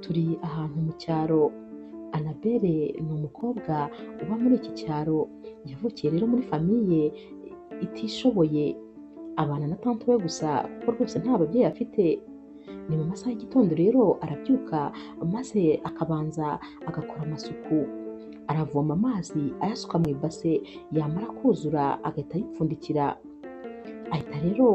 Turi ahantu mu cyaro, Annabelle ni umukobwa uba muri iki cyaro, yavukiye rero muri famiye itishoboye, abana na tante we gusa kuko rwose nta babyeyi afite. Ni mu masaha y'igitondo rero arabyuka maze akabanza agakora amasuku, aravoma amazi ayasuka mu ibase, yamara kuzura agahita ayipfundikira, ahita rero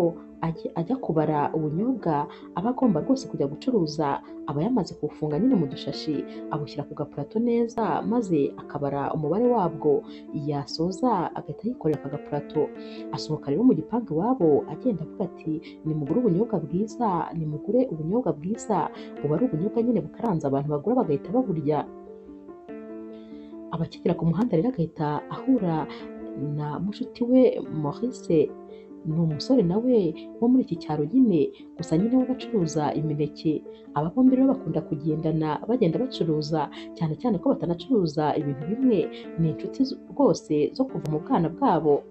ajya kubara ubunyobwa aba agomba rwose kujya gucuruza. Aba yamaze kubufunga nyine mu dushashi, abushyira ku gapurato neza maze akabara umubare wabwo, yasoza agahita yikorera aka gapurato. Asohoka rero mu gipangu iwabo agenda avuga ati nimugure ubunyobwa bwiza, nimugure ubunyobwa bwiza. Buba ari ubunyobwa nyine bukaranze abantu bagura bagahita baburya. Abakigera ku muhanda rero agahita ahura na mushuti we Maurice, ni umusore nawe wo muri iki cyaro nyine, gusa nyine we bacuruza imineke. Aba bombi rero bakunda kugendana bagenda bacuruza, cyane cyane ko batanacuruza ibintu bimwe, ni inshuti rwose zo kuva mu bwana bwabo.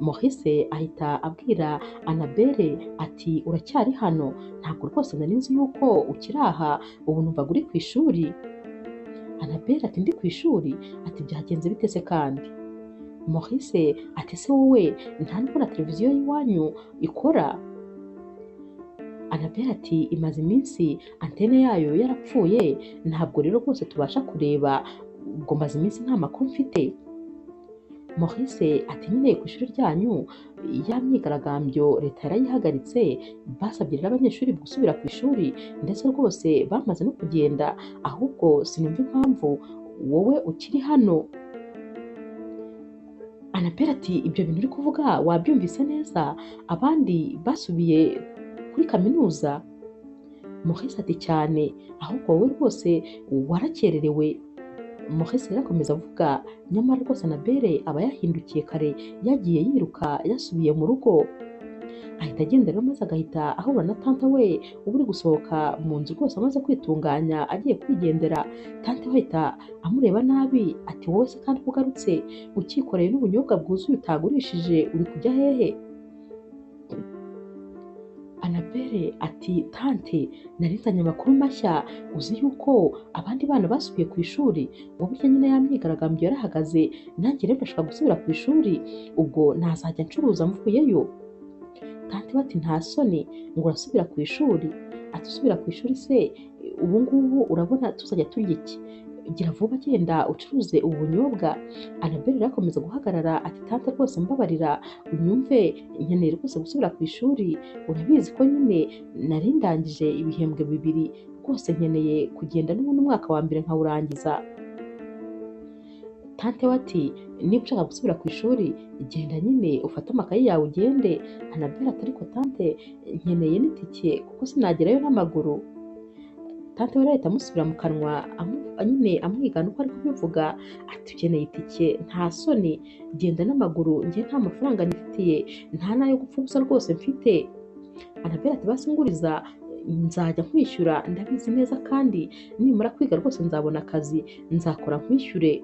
Maurice ahita abwira Annabelle ati uracyari hano? Ntabwo rwose nari nzi yuko ukiri aha, ubu numvaga uri ku ishuri. Annabelle ati ndi ku ishuri? Ati byagenze bite se kandi? Maurice ati se wowe nta nubwo na televiziyo y'iwanyu ikora? Annabelle ati imaze iminsi antene yayo yarapfuye, ntabwo rero rwose tubasha kureba, ubwo maze iminsi nta makuru mfite. Maurice ati nyine ku ishuri ryanyu ya myigaragambyo leta yarayihagaritse, basabye rero abanyeshuri gusubira ku ishuri ndetse rwose bamaze no kugenda, ahubwo sinumva impamvu wowe ukiri hano. Annabelle ati ibyo bintu uri kuvuga wabyumvise neza? Abandi basubiye kuri kaminuza? Maurice ati cyane, ahubwo wowe rwose warakererewe. Maurice rero akomeza avuga, nyamara rwose Annabelle aba yahindukiye kare, yagiye yiruka yasubiye mu rugo. Ahita agenda rero maze agahita ahura na tante we uba uri gusohoka mu nzu rwose amaze kwitunganya agiye kwigendera. Tante we ahita amureba nabi ati wowe se kandi ugarutse ukikoreye n'ubunyobwa bwuzuye utagurishije, uri kujya hehe? Annabelle ati tante nari nzanye amakuru mashya, uzi yuko abandi bana basubiye ku ishuri, ubu burya nyine ya myigaragambyo yarahagaze, nanjye rero ndashaka gusubira ku ishuri, ubwo nazajya ncuruza mvuyeyo. Tante we ati nta soni ngo urasubira ku ishuri? Ati usubira ku ishuri se ubu ngubu urabona tuzajya turya iki? Gira vuba genda ucuruze ubu bunyobwa. Annabelle rero akomeza guhagarara ati tante rwose mbabarira unyumve, nkeneye rwose gusubira ku ishuri, urabizi ko nyine nari ndangije ibihembwe bibiri, rwose nkeneye kugenda n'ubundi umwaka wa mbere nkawurangiza. Tante we ati niba ushaka gusubira ku ishuri genda nyine ufate amakayi yawe ugende. Annabelle ati ariko tante nkeneye n'itike kuko sinagerayo n'amaguru. Tante we ahita amusubira mu kanwa nyine amwigana uko ari kubivuga, ati ukeneye itike? Nta soni, genda n'amaguru, njye nta mafaranga nifitiye, nta n'ayo gupfa ubusa rwose mfite. Annabelle ati basi nguriza nzajya nkwishyura, ndabizi neza kandi nimara kwiga rwose nzabona akazi nzakora nkwishyure.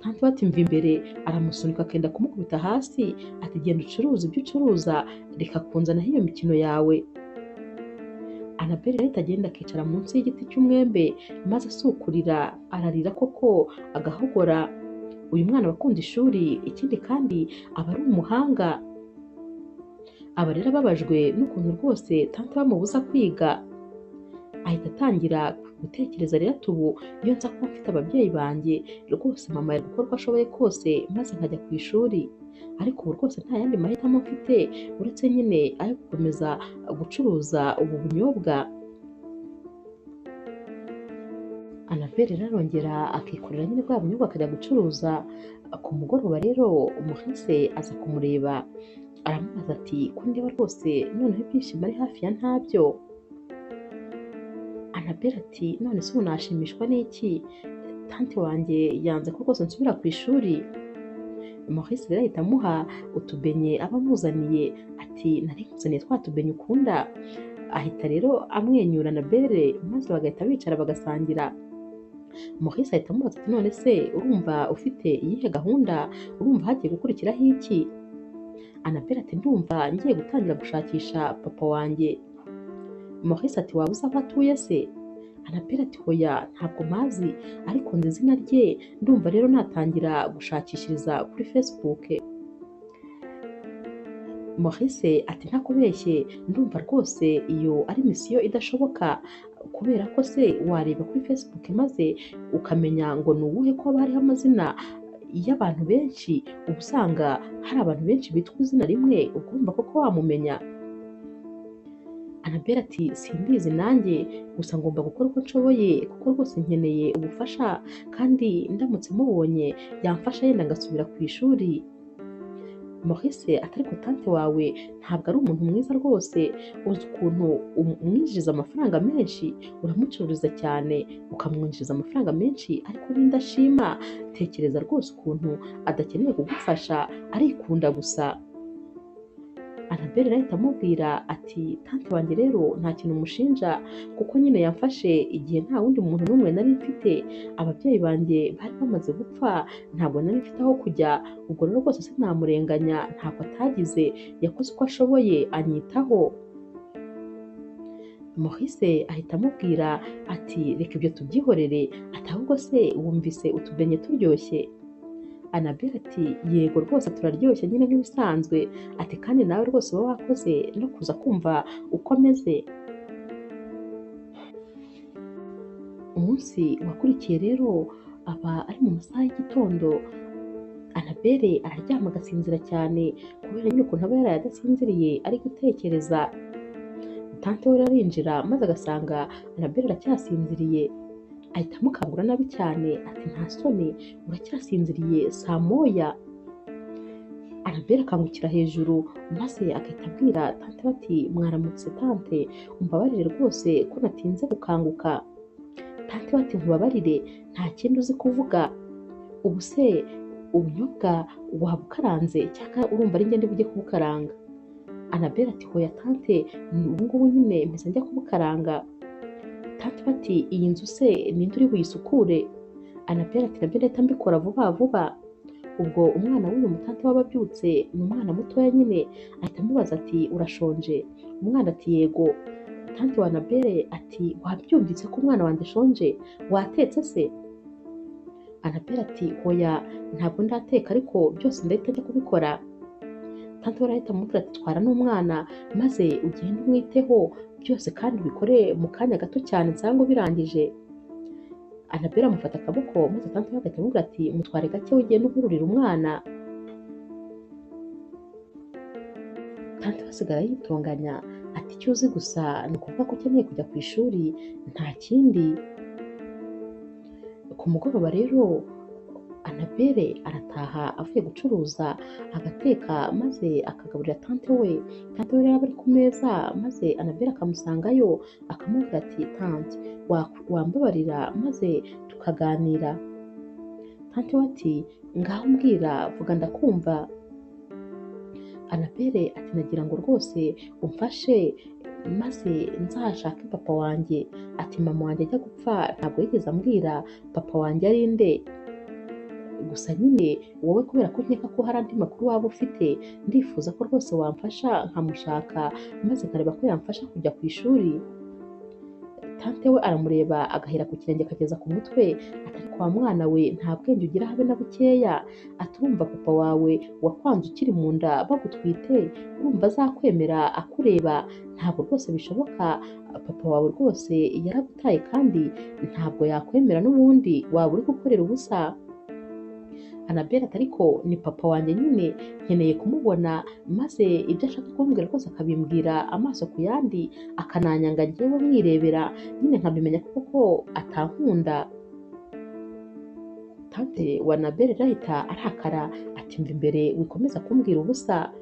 Tante we ati mva imbere, aramusunika akenda kumukubita hasi, ati genda ucuruza ibyo ucuruza, reka kunzanaho iyo mikino yawe. Annabelle rero ahita agenda akicara munsi y'igiti cy'umwembe maze asukurira, ararira koko agahogora. Uyu mwana aba akunda ishuri, ikindi kandi aba ari umuhanga. Aba rero ababajwe n'ukuntu rwose tante bamubuza kwiga. Ahita atangira gutekereza rero ati ubu iyo nza kuba mfite ababyeyi banjye rwose mama yari gukora uko ashoboye kose maze nkajya ku ishuri, ariko ubu rwose nta yandi mahitamo mfite uretse nyine ayo gukomeza gucuruza ubu bunyobwa. Annabelle rero arongera akikorera nyine bwa bunyobwa akajya gucuruza. Ku mugoroba rero Maurice aza kumureba, aramubaza ati ko ndeba rwose noneho ibyishimo ari hafi ya ntabyo? Annabelle ati none se ubu nashimishwa n'iki? Tante wanjye yanze ko rwose nsubira ku ishuri. Maurice rero ahita amuha utubenye aba amuzaniye, ati nari nkuzaniye twa tubenye ukunda. Ahita rero amwenyura Annabelle maze bagahita bicara bagasangira. Maurice ahita amubaza ati none se urumva ufite iyihe gahunda, urumva hagiye gukurikiraho iki? Annabelle ati ndumva ngiye gutangira gushakisha papa wanjye. Maurice ati waba uzi aho atuye se? Annabelle ati hoya ntabwo mpazi ariko nzi izina rye, ndumva rero natangira gushakishiriza kuri Facebook. Maurice ati ntakubeshye ndumva rwose iyo ari misiyo idashoboka, kubera ko se wareba kuri Facebook maze ukamenya ngo ni uwuhe, ko haba hariho amazina y'abantu benshi, uba usanga hari abantu benshi bitwa izina rimwe, ubwo urumva koko wamumenya? Annabelle ati simbizi nanjye, gusa ngomba gukora uko nshoboye kuko rwose nkeneye ubufasha, kandi ndamutse mubonye yamfasha yenda ngasubira ku ishuri. Maurice ati ariko tante wawe ntabwo ari umuntu mwiza rwose, uzi ukuntu umwinjiriza amafaranga menshi, uramucururiza cyane ukamwinjiriza amafaranga menshi ariko n'indashima, tekereza rwose ukuntu adakeneye kugufasha, arikunda gusa. Annabelle ahita amubwira ati tante wanjye rero nta kintu mushinja, kuko nyine yamfashe igihe nta wundi muntu n'umwe nari mfite, ababyeyi banjye bari bamaze gupfa, ntabwo nari mfite aho kujya, ubwo rero rwose sinamurenganya, ntabwo atagize, yakoze uko ashoboye anyitaho. Maurice ahita amubwira ati reka ibyo tubyihorere, ati ahubwo se wumvise utubenye turyoshye? Annabelle ati yego rwose turaryoshye nyine nk'ibisanzwe, ati kandi nawe rwose uba wakoze no kuza kumva uko ameze. Umunsi wakurikiye rero aba ari mu masaha y'igitondo, Annabelle araryama agasinzira cyane kubera nyine ukuntu aba yaraye adasinziriye ari gutekereza. Tante we arinjira maze agasanga Annabelle aracyasinziriye, ahita amukangura nabi cyane ati nta soni uracyasinziriye saa moya? Annabelle akangukira hejuru maze agahita abwira tante we ati mwaramutse tante, umbabarire rwose ko natinze gukanguka. Tante we ati nkubabarire nta kindi uzi kuvuga, ubu se ubunyobwa waba ukaranze cyangwa urumva ari njye ndi bujye kubukaranga? Annabelle ati hoya tante, ubu ngubu nyine mpise njya kubukaranga. Tante bati iyi nzu se ninde uri buyisukure? Annabelle ati nabyo ndahita mbikora vuba vuba. Ubwo umwana w'uyu mutante w'ababyutse ni umwana mutoya nyine, ahita amubaza ati urashonje? Umwana ati yego. Tante wa Annabelle ati wabyumvise ko umwana wanjye ashonje, watetse se? Annabelle ati hoya ntabwo ndateka ariko byose ndahita njya kubikora. Tante we arahita amubwira ati twara n'umwana maze ugende umwiteho byose kandi ubikore mu kanya gato cyane nsanga ubirangije. Annabelle amufata akaboko maze tante we agahita amubwira ati mutware gake ugende uhururira umwana. Tante we asigara yitonganya ati icyo uzi gusa ni ukuvuga ko ukeneye kujya ku ishuri, nta kindi. Ku mugoroba rero Annabelle arataha avuye gucuruza agateka maze akagaburira tante we. Tante we rero aba ari ku meza maze Annabelle akamusangayo akamubwira ati tante wambabarira maze tukaganira? Tante we ati ngaho mbwira vuga ndakumva. Annabelle ati nagira ngo rwose umfashe maze nzashake papa wanjye, ati mama wanjye ajya gupfa ntabwo yigeze ambwira papa wanjye ari nde, gusa nyine wowe kubera ko nkeka ko hari andi makuru waba ufite, ndifuza ko rwose wamfasha nkamushaka maze nkareba ko yamfasha kujya ku ishuri. Tante we aramureba agahera ku kirenge akageza ku mutwe, ati ariko wa mwana we nta bwenge ugira habe na bukeya, ati urumva papa wawe wakwanze ukiri mu nda bagutwite, urumva azakwemera akureba? Ntabwo rwose bishoboka, papa wawe rwose yaragutaye kandi ntabwo yakwemera n'ubundi waba uri gukorera ubusa. Annabelle ati ariko ni papa wanjye nyine nkeneye kumubona maze ibyo ashaka kumbwira rwose akabimbwira amaso ku yandi, akananyanga njyewe mwirebera nyine nkabimenya koko atankunda. Tante wa Annabelle arahita arakara ati mva imbere wikomeza kumbwira ubusa,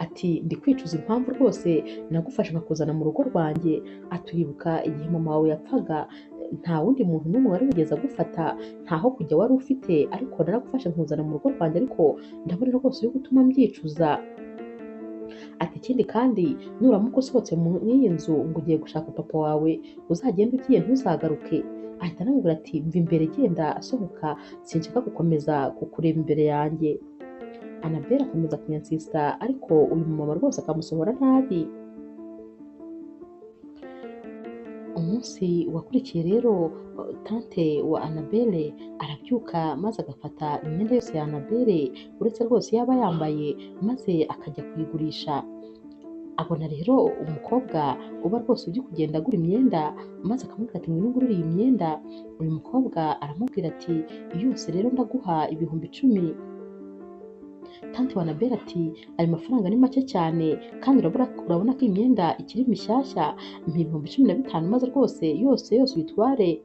ati ndi kwicuza impamvu rwose nagufasha nkakuzana mu rugo rwanjye, aturibuka igihe mama wawe yapfaga nta wundi muntu n'umwe wari wigeze agufata, ntaho kujya wari ufite, ariko naragufashe nkuzana mu rugo rwanjye, ariko ndabona rwose uri gutuma mbyicuza. Ati ikindi kandi nuramuka usohotse mw'iyi nzu ngo ugiye gushaka papa wawe uzagenda ugiye ntuzagaruke. Ahita anamubwira ati mva imbere genda asohoka, sinshaka gukomeza kukureba imbere yanjye. Annabelle akomeza kuyansista ariko uyu mumama rwose akamusohora nabi. Umunsi wakurikiye rero tante wa Annabelle arabyuka maze agafata imyenda yose ya Annabelle uretse rwose yaba yambaye maze akajya kuyigurisha. Abona rero umukobwa uba rwose ujya kugenda agura imyenda maze akamubwira ati ngwino ungurire iyi myenda. Uyu mukobwa aramubwira ati yose rero ndaguha ibihumbi 10. Tante wa Annabelle ati ayo mafaranga ni make cyane kandi urabona ko iyi myenda ikiri mishyashya, mpa ibihumbi 15 maze rwose yose uyitware.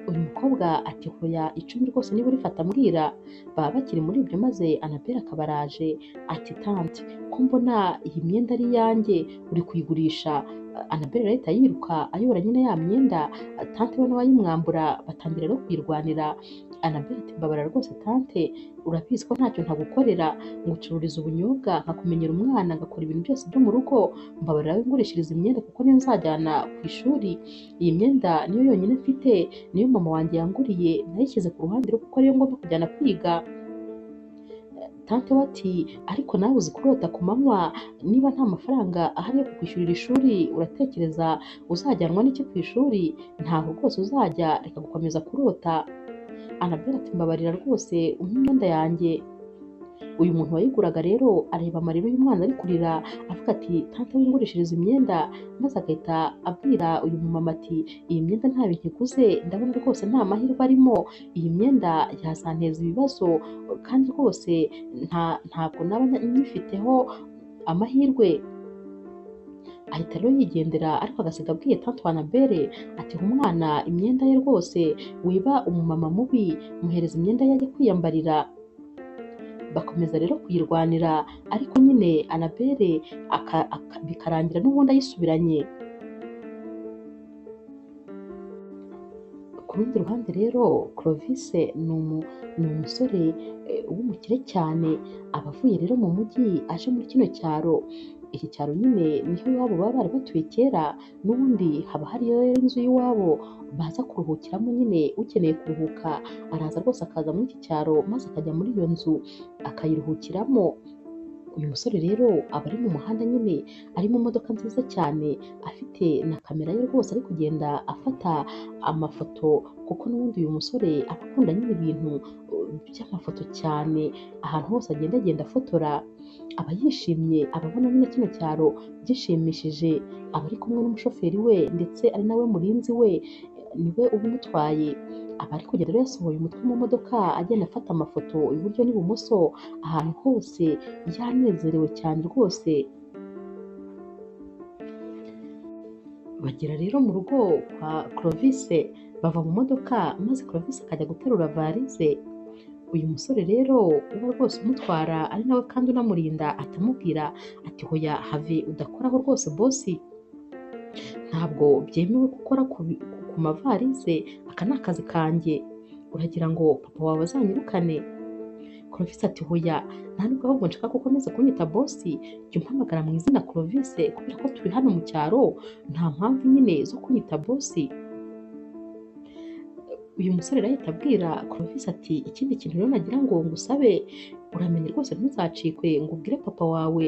Uyu mukobwa ati hoya 10 rwose niba urifata mbwira. Baba bakiri muri ibyo maze Annabelle akaba araje ati tante ko mbona iyi myenda ari iyanjye uri kuyigurisha. Annabelle arahita yiruka ayobora nyine ya myenda, tante we nawe ayimwambura batangira no kuyirwanira. Annabelle ati mbabarira rwose tante, urabizi ko ntacyo ntagukorera, ngucururiza ubunyobwa, nkakumenyera umwana, ngakora ibintu byose byo mu rugo, mbabarira wingurishiriza imyenda kuko niyo nzajyana ku ishuri. Iyi myenda niyo yonyine mfite, niyo mama wanjye yanguriye, nayishyize ku ruhande kuko ariyo ngomba kujyana kwiga. Tante we ati ariko nawe uzi kurota ku manywa, niba nta mafaranga ahari yo kukwishyurira ishuri uratekereza uzajyanwa n'iki ku ishuri? Ntaho rwose uzajya, reka gukomeza kurota. Annabelle ati mbabarira rwose umpe imyenda yanjye. Uyu muntu wayiguraga rero areba amarira uyu mwana ari kurira avuga ati tante wingurishiriza imyenda, maze agahita abwira uyu mumama ati iyi myenda nta bintu iguze, ndabona rwose nta mahirwe arimo, iyi myenda yazanteza ibibazo kandi rwose ntabwo naba nyifiteho amahirwe. Ahita rero yigendera ariko agasiga abwiye tante wa Annabelle ati umwana imyenda ye rwose, wiba umumama mubi, muhereza imyenda ye ajye kwiyambarira. Bakomeza rero kuyirwanira ariko nyine Annabelle bikarangira n'ubundi ayisubiranye. Ku rundi ruhande rero Clovis ni umusore w'umukire cyane, aba avuye rero mu mujyi aje muri kino cyaro. Iki cyaro nyine niho iwabo baba bari batuye kera, n'ubundi haba hariyo inzu y'iwabo baza kuruhukiramo. Nyine ukeneye kuruhuka araza rwose akaza muri iki cyaro maze akajya muri iyo nzu akayiruhukiramo. Uyu musore rero aba ari mu muhanda nyine, ari mu modoka nziza cyane, afite na kamera ye rwose ari kugenda afata amafoto kuko n'ubundi uyu musore aba akunda nyine ibintu by'amafoto cyane, ahantu hose agenda afotora aba yishimye, aba abona nyine kino cyaro gishimishije. Aba ari kumwe n'umushoferi we ndetse ari nawe murinzi we, niwe ubimutwaye. Aba ari kugenda rero yasohoye umutwe mu modoka agenda afata amafoto iburyo n'ibumoso, ahantu hose yanezerewe cyane rwose. Bagera rero mu rugo kwa Clovis, bava mu modoka maze Clovis akajya guterura varize. Uyu musore rero uba rwose umutwara ari nawe kandi unamurinda atamubwira ati hoya have udakoraho rwose bosi, ntabwo byemewe gukora ku mavarize, aka ni akazi kanjye, uragira ngo papa wawe azanyirukane? Clovis ati hoya nta nubwo ahubwo nshaka ko ukomeza kunyita bosi, jya umpamagara mu izina Clovis kubera ko turi hano mu cyaro, nta mpamvu nyine zo kunyita bosi. Uyu musore arahita abwira Clovis ati ikindi kintu rero nagira ngo ngusabe, uramenye rwose ntuzacikwe ngo ubwire papa wawe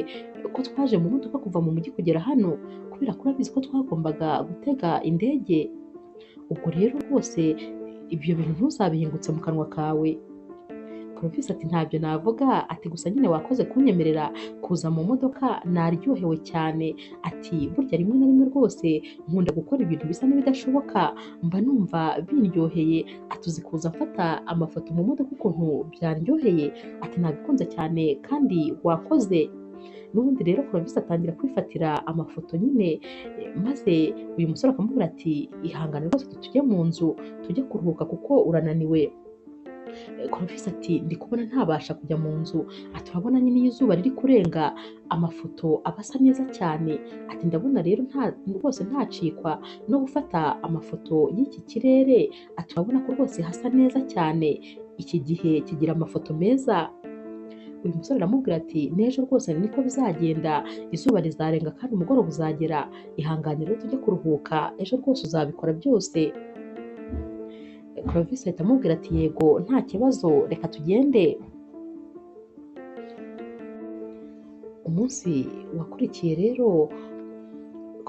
ko twaje mu modoka kuva mu mujyi kugera hano, kubera ko urabizi ko twagombaga gutega indege. Ubwo rero rwose ibyo bintu ntuzabihingutse mu kanwa kawe. Clovis ati ntabyo navuga, ati gusa nyine wakoze kunyemerera kuza mu modoka, naryohewe cyane, ati burya rimwe na rimwe rwose nkunda gukora ibintu bisa n'ibidashoboka, mba numva biryoheye, ati uzi kuza mfata amafoto mu modoka ukuntu byaryoheye, ati nabikunze cyane kandi wakoze. N'ubundi rero Clovis atangira kwifatira amafoto nyine, maze uyu musore akamubwira ati ihangane rwose tujye mu nzu tujye kuruhuka kuko urananiwe. Clovis ati ndi kubona ntabasha kujya mu nzu, ati urabona nyine iyo izuba riri kurenga amafoto aba asa neza cyane, ati ndabona rero rwose ntacikwa no gufata amafoto y'iki kirere, ati urabona ko rwose hasa neza cyane, iki gihe kigira amafoto meza. Uyu musore aramubwira ati n'ejo rwose niko bizagenda, izuba rizarenga kandi umugoroba uzagera, ihangane rero tujye kuruhuka, ejo rwose uzabikora byose. Clovis ahita amubwira ati yego nta kibazo, reka tugende. Umunsi wakurikiye rero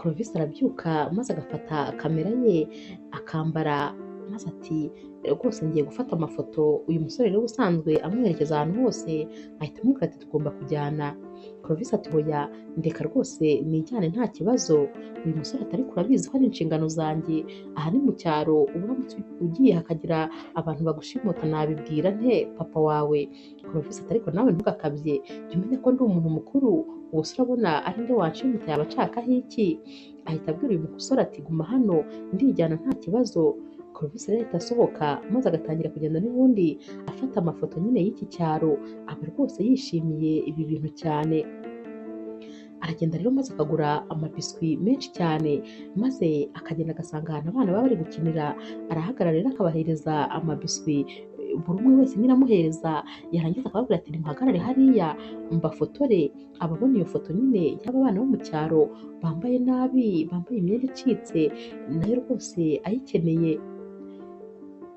Clovis arabyuka maze agafata kamera ye akambara maze ati rwose ngiye gufata amafoto uyu musore rero usanzwe amwerekeza ahantu hose, ahita amubwira ati tugomba kujyana. Clovis ati hoya ndeka rwose nijyane nta kibazo, uyu musore atari kurabizi ko ari inshingano zanjye, aha ni mu cyaro uramutse ugiye hakagira abantu bagushimuta nabibwira nte papa wawe? Clovis ati ariko nawe ntugakabye, jya umenya ko ndi umuntu mukuru, ubuse urabona ari nde wanshimuta yaba anshakaho iki? Ahita abwira uyu musore ati guma hano ndijyana nta kibazo. Clovis rero ahita asohoka maze agatangira kugenda n'ubundi afata amafoto nyine y'iki cyaro, aba rwose yishimiye ibi bintu cyane. Aragenda rero maze akagura amabiswi menshi cyane, maze akagenda agasanga ahantu abana baba bari gukinira, arahagarara rero akabahereza amabiswi, buri umwe wese nyine amuhereza, yarangiza akababwira ati nimuhagarare hariya mbafotore. Ababona iyo foto nyine y'aba bana bo mu cyaro bambaye nabi, bambaye imyenda icitse, nayo rwose ayikeneye.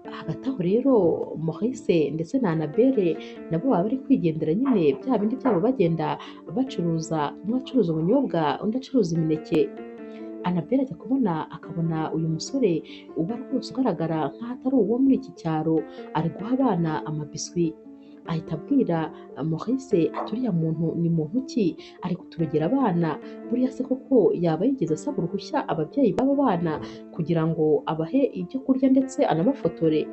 Hagati aho rero Maurice ndetse na Annabelle nabo baba bari kwigendera nyine bya bindi byabo bagenda bacuruza, umwe acuruza ubunyobwa undi acuruza imineke. Annabelle ajya kubona akabona uyu musore uba rwose ugaragara nk'aho atari uwo muri iki cyaro ari guha abana amabiswi, ahita abwira Maurice ati uriya muntu ni muntu ki ari kuturogera abana, buriya se koko yaba yigeze asaba uruhushya ababyeyi b'aba bana kugira ngo abahe ibyo kurya ndetse anabafotore?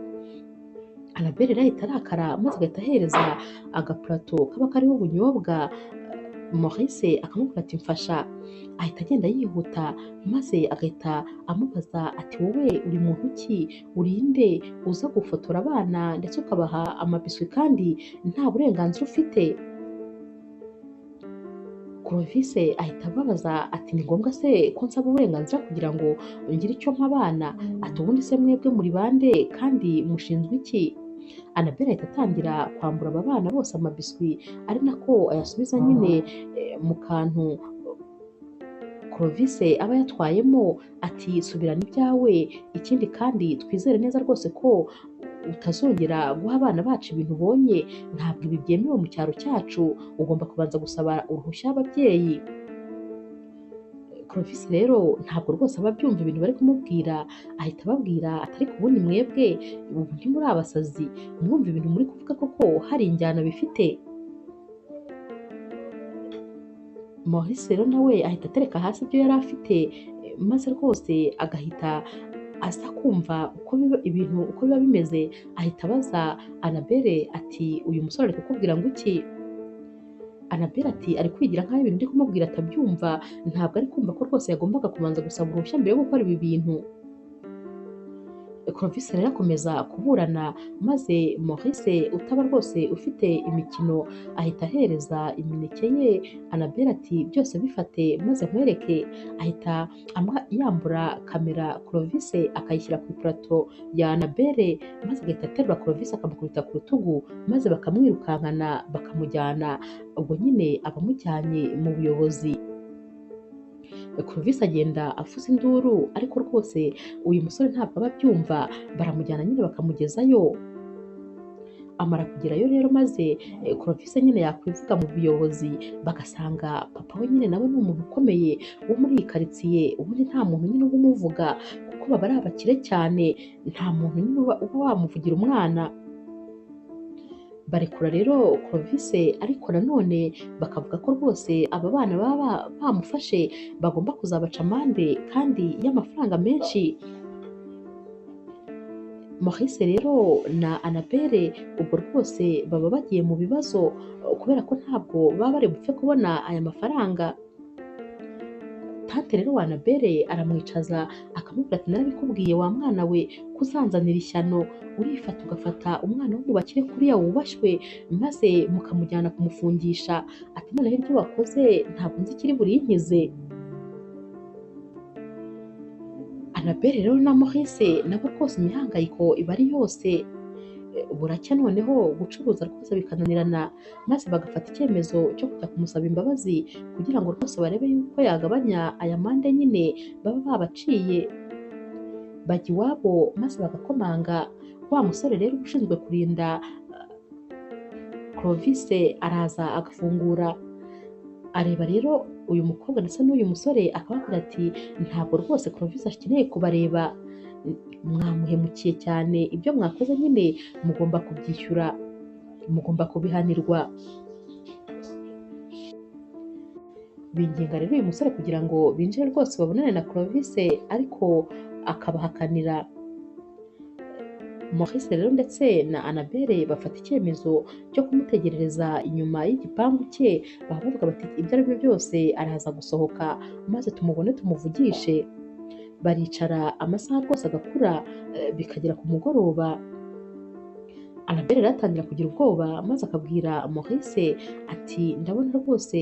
Annabelle rero ahita arakara maze agahita ahereza agapurato kaba kariho ubunyobwa, Maurice akamubwira ati mfasha, ahita agenda yihuta maze agahita amubaza ati wowe uri muntu ki, urinde uza gufotora abana ndetse ukabaha amabiswi kandi nta burenganzira ufite? Clovis ahita ababaza ati ni ngombwa se ko nsaba uburenganzira kugira ngo ngire icyo mpa abana? Ati ubundi se mwebwe muri bande kandi mushinzwe iki? Annabelle ahita atangira kwambura aba bana bose amabiswi, ari nako ayasubiza nyine mu kantu Clovis aba yatwayemo, ati subirana ibyawe, ikindi kandi twizere neza rwose ko utazongera guha abana bacu ibintu ubonye, ntabwo ibi byemewe mu cyaro cyacu, ugomba kubanza gusaba uruhushya ababyeyi. Clovis rero ntabwo rwose aba abyumva ibintu bari kumubwira, ahita ababwira ati ariko ubundi mwebwe ubu ntimuri abasazi, mwumva ibintu muri kuvuga koko hari injyana bifite? Maurice rero nawe ahita atereka hasi ibyo yari afite, maze rwose agahita aza kumva ibintu uko biba bimeze, ahita abaza Annabelle ati uyu musore ari kukubwira ngo iki? Annabelle ati ari kwigira nk'aho ibintu ndi kumubwira atabyumva, ntabwo ari kumva ko rwose yagombaga kubanza gusaba uruhushya mbere yo gukora ibi bintu. Clovis rero akomeza kuburana, maze Maurice utaba rwose ufite imikino ahita ahereza imineke ye Annabelle ati byose bifate maze nkwereke, ahita yambura kamera Clovis akayishyira ku ipurato ya Annabelle, maze agahita aterura Clovis akamukubita ku rutugu, maze bakamwirukankana bakamujyana, ubwo nyine abamujyanye mu buyobozi. Clovis agenda avuza induru, ariko rwose uyu musore ntabwo aba abyumva, baramujyana nyine bakamugezayo. Amara kugerayo rero maze Clovis nyine yakwivuga mu buyobozi bagasanga papa we nyine nawe ni umuntu ukomeye wo muri iyi karitsiye, ubundi nta muntu nyine uba umuvuga kuko baba ari abakire cyane, nta muntu nyine uba wamuvugira umwana. Barekura rero Clovis, ariko nanone bakavuga ko rwose aba bana baba bamufashe bagomba kuzabaca amande kandi y'amafaranga menshi. Maurice rero na Annabelle ubwo rwose baba bagiye mu bibazo kubera ko ntabwo baba bari bupfe kubona aya mafaranga. Tante rero wa Annabelle aramwicaza akamubwira ati narabikubwiye wa mwana we ko uzanzanira ishyano, urifata ugafata umwana wo mu bakire kuriya wubashywe maze mukamujyana kumufungisha, ati noneho ibyo wakoze ntabwo nzi ikiri burinkize. Annabelle rero na Maurice nabo rwose imihangayiko iba ari yose, buracya noneho gucuruza rwose bikananirana, maze bagafata icyemezo cyo kujya kumusaba imbabazi kugira ngo rwose barebe yuko yagabanya aya mande nyine baba babaciye. Bajya iwabo maze bagakomanga, wa musore rero ushinzwe kurinda Clovis araza agafungura, areba rero uyu mukobwa ndetse n'uyu musore akababwira ati ntabwo rwose Clovis akeneye kubareba, mwamuhemukiye cyane, ibyo mwakoze nyine mugomba kubyishyura, mugomba kubihanirwa. Binginga rero uyu musore kugira ngo binjire rwose babonane na Clovis, ariko akabahakanira. Maurice rero ndetse na Annabelle bafata icyemezo cyo kumutegerereza inyuma y'igipangu cye, baravuga bati ibyo ari byo byose araza gusohoka maze tumubone tumuvugishe. Baricara amasaha rwose agakura, bikagera ku mugoroba. Annabelle rero atangira kugira ubwoba maze akabwira Maurice ati ndabona rwose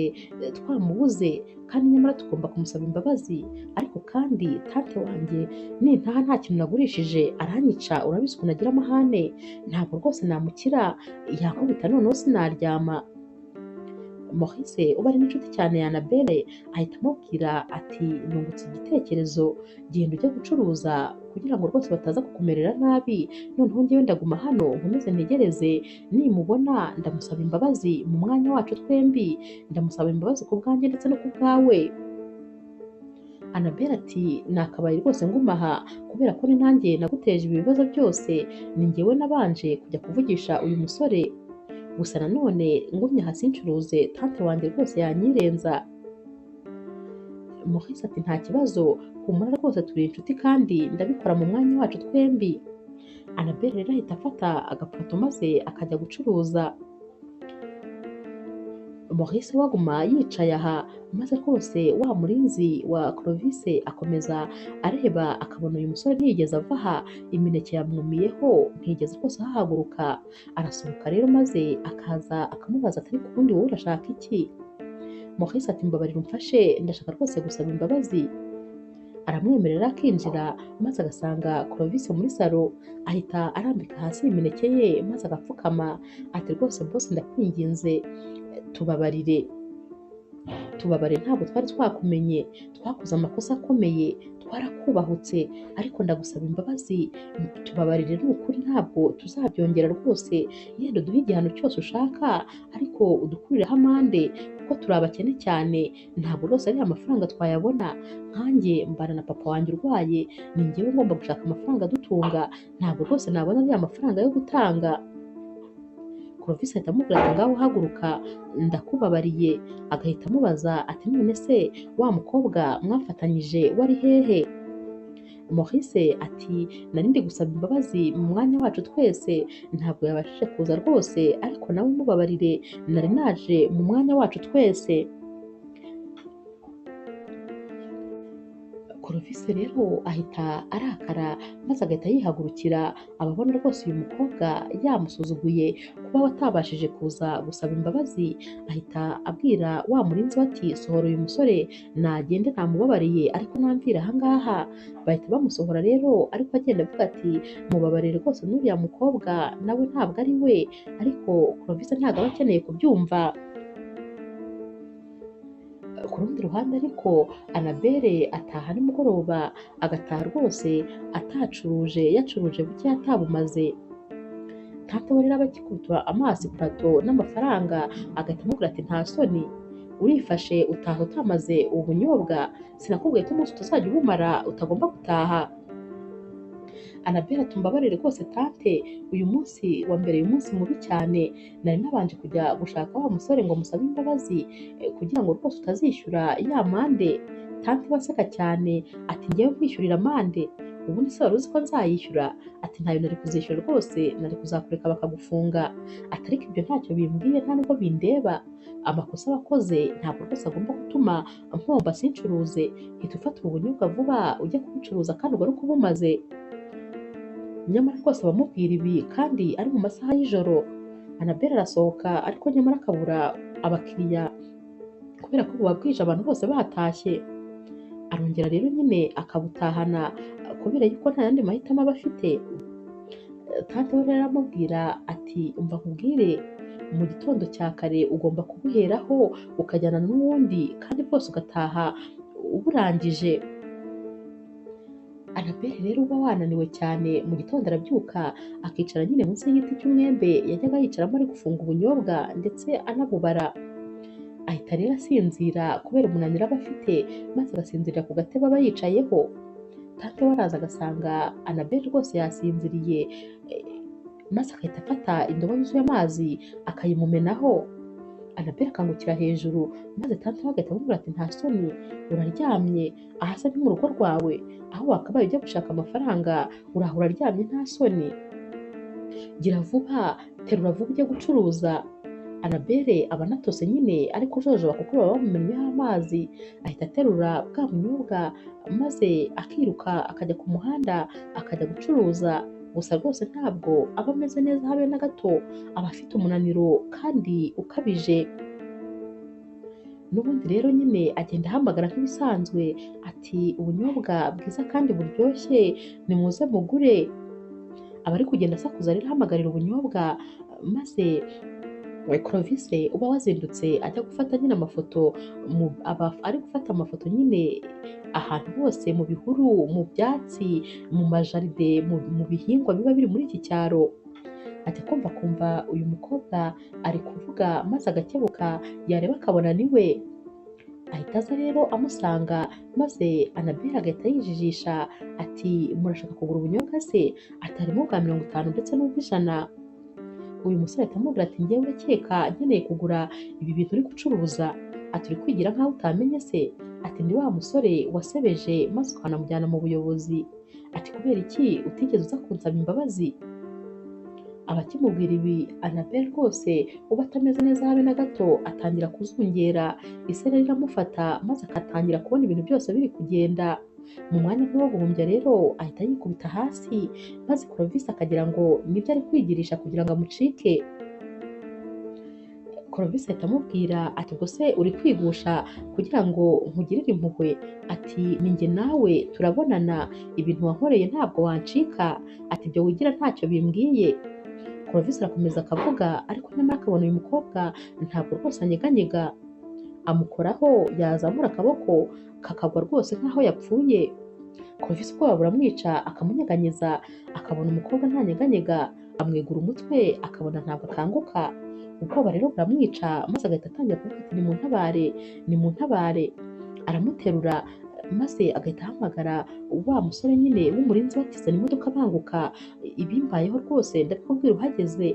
twamubuze kandi nyamara tugomba kumusaba imbabazi, ariko kandi tante wanjye nintaha nta kintu nagurishije aranyica, urabizi ukuntu agira amahane, ntabwo rwose namukira, yankubita noneho sinaryama. Maurice uba ari n'inshuti cyane ya Annabelle ahita amubwira ati nungutse igitekerezo, genda ujye gucuruza kugira ngo rwose bataza kukumerera nabi, noneho njyewe ndaguma hano nkomeze ntegereze, nimubona ndamusaba imbabazi mu mwanya wacu twembi, ndamusaba imbabazi ku bwanjye ndetse no ku bwawe. Annabelle ati nakabaye rwose nguma aha kubera ko ni nanjye naguteje ibi bibazo byose, ni njyewe nabanje kujya kuvugisha uyu musore, gusa nanone ngumye hasi ncuruze tante wanjye rwose yanyirenza. Maurice ati nta kibazo, humura rwose turi inshuti kandi ndabikora mu mwanya wacu twembi. Annabelle rero ahita afata agafoto maze akajya gucuruza. Maurice waguma yicaye aha maze rwose wa murinzi wa Clovis akomeza areba akabona uyu musore ntiyigeze ava aha, imineke yamwumiyeho ntiyigeze rwose ahahaguruka. Arasohoka rero maze akaza akamubaza ati ariko ubundi wowe urashaka iki? Maurice ati mbabarira umfashe, ndashaka rwose gusaba imbabazi. Aramwemerera akinjira maze agasanga Clovis muri salo, ahita arambika hasi imineke ye maze agapfukama ati rwose boss ndakwinginze tubabarire, ntabwo twari twakumenye, twakoze amakosa akomeye, twarakubahutse, ariko ndagusaba imbabazi, tubabarire ni ukuri ntabwo tuzabyongera rwose, yenda uduhe igihano cyose ushaka ariko udukurireho amande kuko turi abakene cyane, ntabwo rwose ari amafaranga twayabona, nkanjye mbana na papa wanjye urwaye, ni njyewe ngomba gushaka amafaranga adutunga, ntabwo rwose nabona ariya mafaranga yo gutanga. Clovis ahita amubwira ati ngaho haguruka ndakubabariye, agahita amubaza ati none se wa mukobwa mwafatanyije wari hehe? Maurice ati nari ndi gusaba imbabazi mu mwanya wacu twese, ntabwo yabashije kuza rwose, ariko nawe mubabarire, nari naje mu mwanya wacu twese. Clovis rero ahita arakara maze agahita yihagurukira, ababona rwose uyu mukobwa yamusuzuguye kuba watabashije kuza gusaba imbabazi, ahita abwira wa murinzi we ati sohora uyu musore nagende namubabariye ariko namvira ahangaha. Bahita bamusohora rero, ariko agenda avuga ati mubabarire rwose n'uriya mukobwa nawe ntabwo ari we, ariko Clovis ntabwo aba akeneye kubyumva. Ku rundi ruhande ariko Annabelle ataha nimugoroba, agataha rwose atacuruje, yacuruje buke atabumaze. Tante we rero aba agikubita amaso ipurato n'amafaranga, agahita amubwira ati nta soni, urifashe utaha utamaze ubu bunyobwa, sinakubwiye ko umunsi utazajya ubumara utagomba gutaha. Annabelle ati mbabarire rwose tante, uyu munsi wa mbere uyu munsi mubi cyane, nari nabanje kujya gushaka wa musore ngo musabe imbabazi kugira ngo rwose utazishyura ya mande. Tante we aseka cyane ati ngewe nkwishyurira amande, ubundi se wari uzi ko nzayishyura? Ati ntayo nari kuzishyura rwose, nari kuzakureka bakagufunga, ati ariko ibyo ntacyo bimbwiye nta nubwo bindeba, amakosa wakoze ntabwo rwose agomba gutuma mpomba sincuruze, hita ufata ubu bunyobwa vuba ujye kubucuruza kandi ugaruke ubumaze. Nyamara rwose abamubwira ibi kandi ari mu masaha y'ijoro. Annabelle arasohoka ariko nyamara akabura abakiriya kubera ko buba bwije abantu bose batashye. Arongera rero nyine akabutahana kubera yuko nta yandi mahitamo aba afite. Tante we rero aramubwira ati umva nkubwire, mu gitondo cya kare ugomba kubuheraho ukajyana n'uwundi kandi bwose ugataha uburangije. Annabelle rero uba wananiwe cyane, mu gitondo arabyuka akicara nyine munsi y'igiti cy'umwembe yajyaga yicaramo ari gufunga ubunyobwa ndetse anabubara. ahita rero asinzira kubera umunaniro aba afite, maze agasinzirira ku gatebe aba yicayeho. Tante we araza agasanga Annabel rwose yasinziriye, maze agahita afata indobo yuzuye amazi akayimumenaho. Annabel akangukira hejuru, maze tante we agahita amubwira ati nta soni, uraryamye ahasa ni mu rugo rwawe, aho wakabaye ujya gushaka amafaranga, uraho uraryamye nta soni, gira vuba, terura vuba ujye gucuruza. Annabel aba anatose nyine ariko ujojoba kuko baba bamumennyeho amazi, ahita aterura bwa bunyobwa maze akiruka akajya ku muhanda akajya gucuruza. Gusa rwose ntabwo aba ameze neza habe na gato, aba afite umunaniro kandi ukabije. N'ubundi rero nyine agenda ahamagara nk'ibisanzwe ati ubunyobwa bwiza kandi buryoshye nimuze mugure. Aba ari kugenda asakuza rero ahamagarira ubunyobwa, maze Clovis uba wazindutse ajya gufata nyine amafoto, aba ari gufata amafoto nyine ahantu hose mu bihuru, mu byatsi, mu majaride, mu bihingwa biba biri muri iki cyaro. Ajya kumva uyu mukobwa ari kuvuga, maze agakebuka yareba akabona ni we. Ahita aza rero amusanga, maze Annabel agahita yijijisha ati murashaka kugura ubunyobwa se? Ati harimo bwa 50 ndetse n'ubw'ijana. Uyu musore ahita amubwira ati njyewe urakeka nkeneye kugura ibi bintu uri gucuruza? Ati uri kwigira nkaho utamenye se? Ati ndi wa musore wasebeje maze ukanamujyana mu buyobozi. Ati kubera iki utigeze uza kunsaba imbabazi? Abakimubwira ibi Annabel rwose uba atameze neza habe na gato, atangira kuzungera, isereri iramufata maze akatangira kubona ibintu byose biri kugenda. Mu mwanya nk'uwo guhumbya rero ahita yikubita hasi, maze Clovis akagira ngo nibyo ari kwigirisha kugira ngo amucike. Clovis ahita amubwira ati ubwo se uri kwigusha kugira ngo nkugirire impuhwe? Ati ni njye nawe turabonana, ibintu wankoreye ntabwo wancika. Ati ibyo wigira ntacyo bimbwiye. Clovis arakomeza akavuga, ariko nyamara akabona uyu mukobwa ntabwo rwose anyeganyega. Amukoraho yazamura akaboko kakagwa rwose nk'aho yapfuye. Clovis ubwoba buramwica akamunyeganyeza, akabona umukobwa ntanyeganyega, amwegura umutwe akabona ntabwo akanguka. Ubwoba rero buramwica maze agahita atangira kuvuga ati nimuntabare, nimuntabare. Aramuterura maze agahita ahamagara wa musore nyine w'umurinzi watizana imodoka banguka, ibimbayeho rwose ndabikubwira uhageze.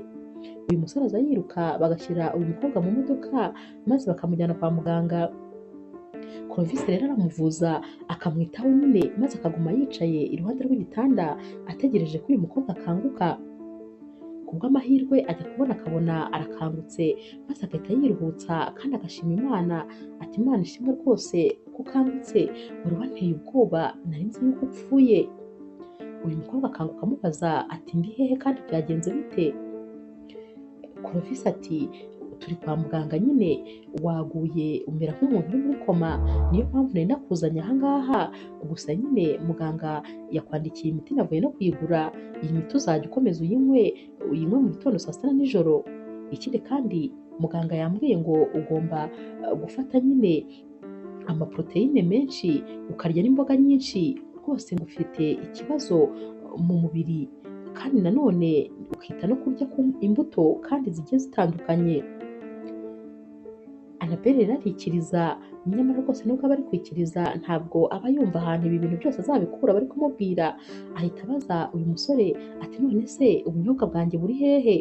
Uyu musore aza yiruka bagashyira uyu mukobwa mu modoka maze bakamujyana kwa muganga. Clovis rero aramuvuza akamwitaho nyine, maze akaguma yicaye iruhande rw'igitanda ategereje ko uyu mukobwa akanguka. Kubw'amahirwe ajya kubona akabona arakangutse, maze agahita yiruhutsa kandi agashima Imana ati Imana ishimwe rwose ko ukangutse, wari wanteye ubwoba nari nzi yuko upfuye. Uyu mukobwa akanguka amubaza ati ndi hehe kandi byagenze bite? Clovis ati turi kwa muganga nyine, waguye umera nk'umuntu uri muri koma, niyo mpamvu nari nakuzanye aha ngaha. Gusa nyine muganga yakwandikiye imiti navuye no kuyigura, iyi miti uzajya ukomeza uyinywe mu gitondo, saa sita na nijoro. Ikindi kandi muganga yambwiye ngo ugomba gufata nyine amaproteine menshi, ukarya n'imboga nyinshi, rwose ngo ufite ikibazo mu mubiri, kandi nanone ukita no kurya imbuto kandi zigiye zitandukanye. Annabel rero arikiriza, nyamara rwose nubwo aba ari kwikiriza ntabwo aba yumva ahantu ibi bintu byose azabikura bari kumubwira. Ahita abaza uyu musore ati none se ubunyobwa bwanjye buri hehe?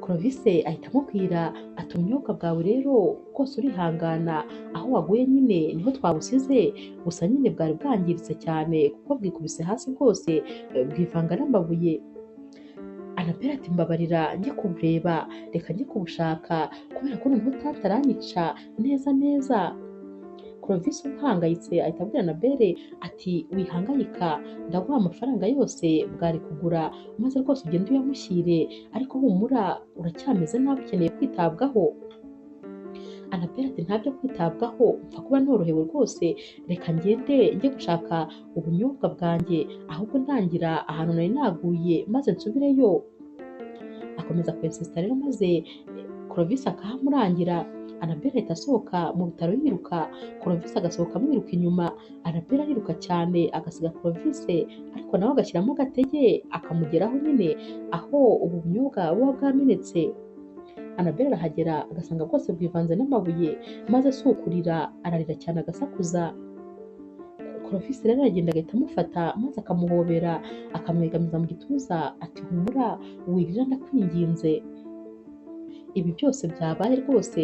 Clovis ahita amubwira ati ubunyobwa bwawe rero rwose urihangana, aho waguye nyine niho twabusize, gusa nyine bwari bwangiritse cyane kuko bwikubise hasi rwose bwivanga n'amabuye. Annabel ati mbabarira njye kubureba, reka njye kubushaka kubera ko noneho tante aranyica neza neza. Clovis uhangayitse ahita abwira Annabel ati wihangayika, ndaguha amafaranga yose bwari kugura, maze rwose ugende uyamushyire, ariko humura uracyameze nabi ukeneye kwitabwaho. Annabel ati ntabyo kwitabwaho, mpfa kuba norohewe rwose, reka ngende njye gushaka ubunyobwa bwanjye, ahubwo ntangira ahantu nari naguye maze nsubireyo. Akomeza kwensista rero maze Clovis akahamurangira. Annabel ahita asohoka mu bitaro yiruka, Clovis agasohoka amwiruka inyuma. Annabel ariruka cyane agasiga Clovis, ariko nawe agashyiramo agatege akamugeraho nyine aho ubu bunyobwa buba bwamenetse. Annabelle arahagera agasanga bwose bwivanze n'amabuye, maze si ukurira ararira cyane agasakuza. Clovis rero aragenda agahita amufata maze akamuhobera akamwegamiza mu gituza ati humura wirira ndakwinginze. Ibi byose byabaye rwose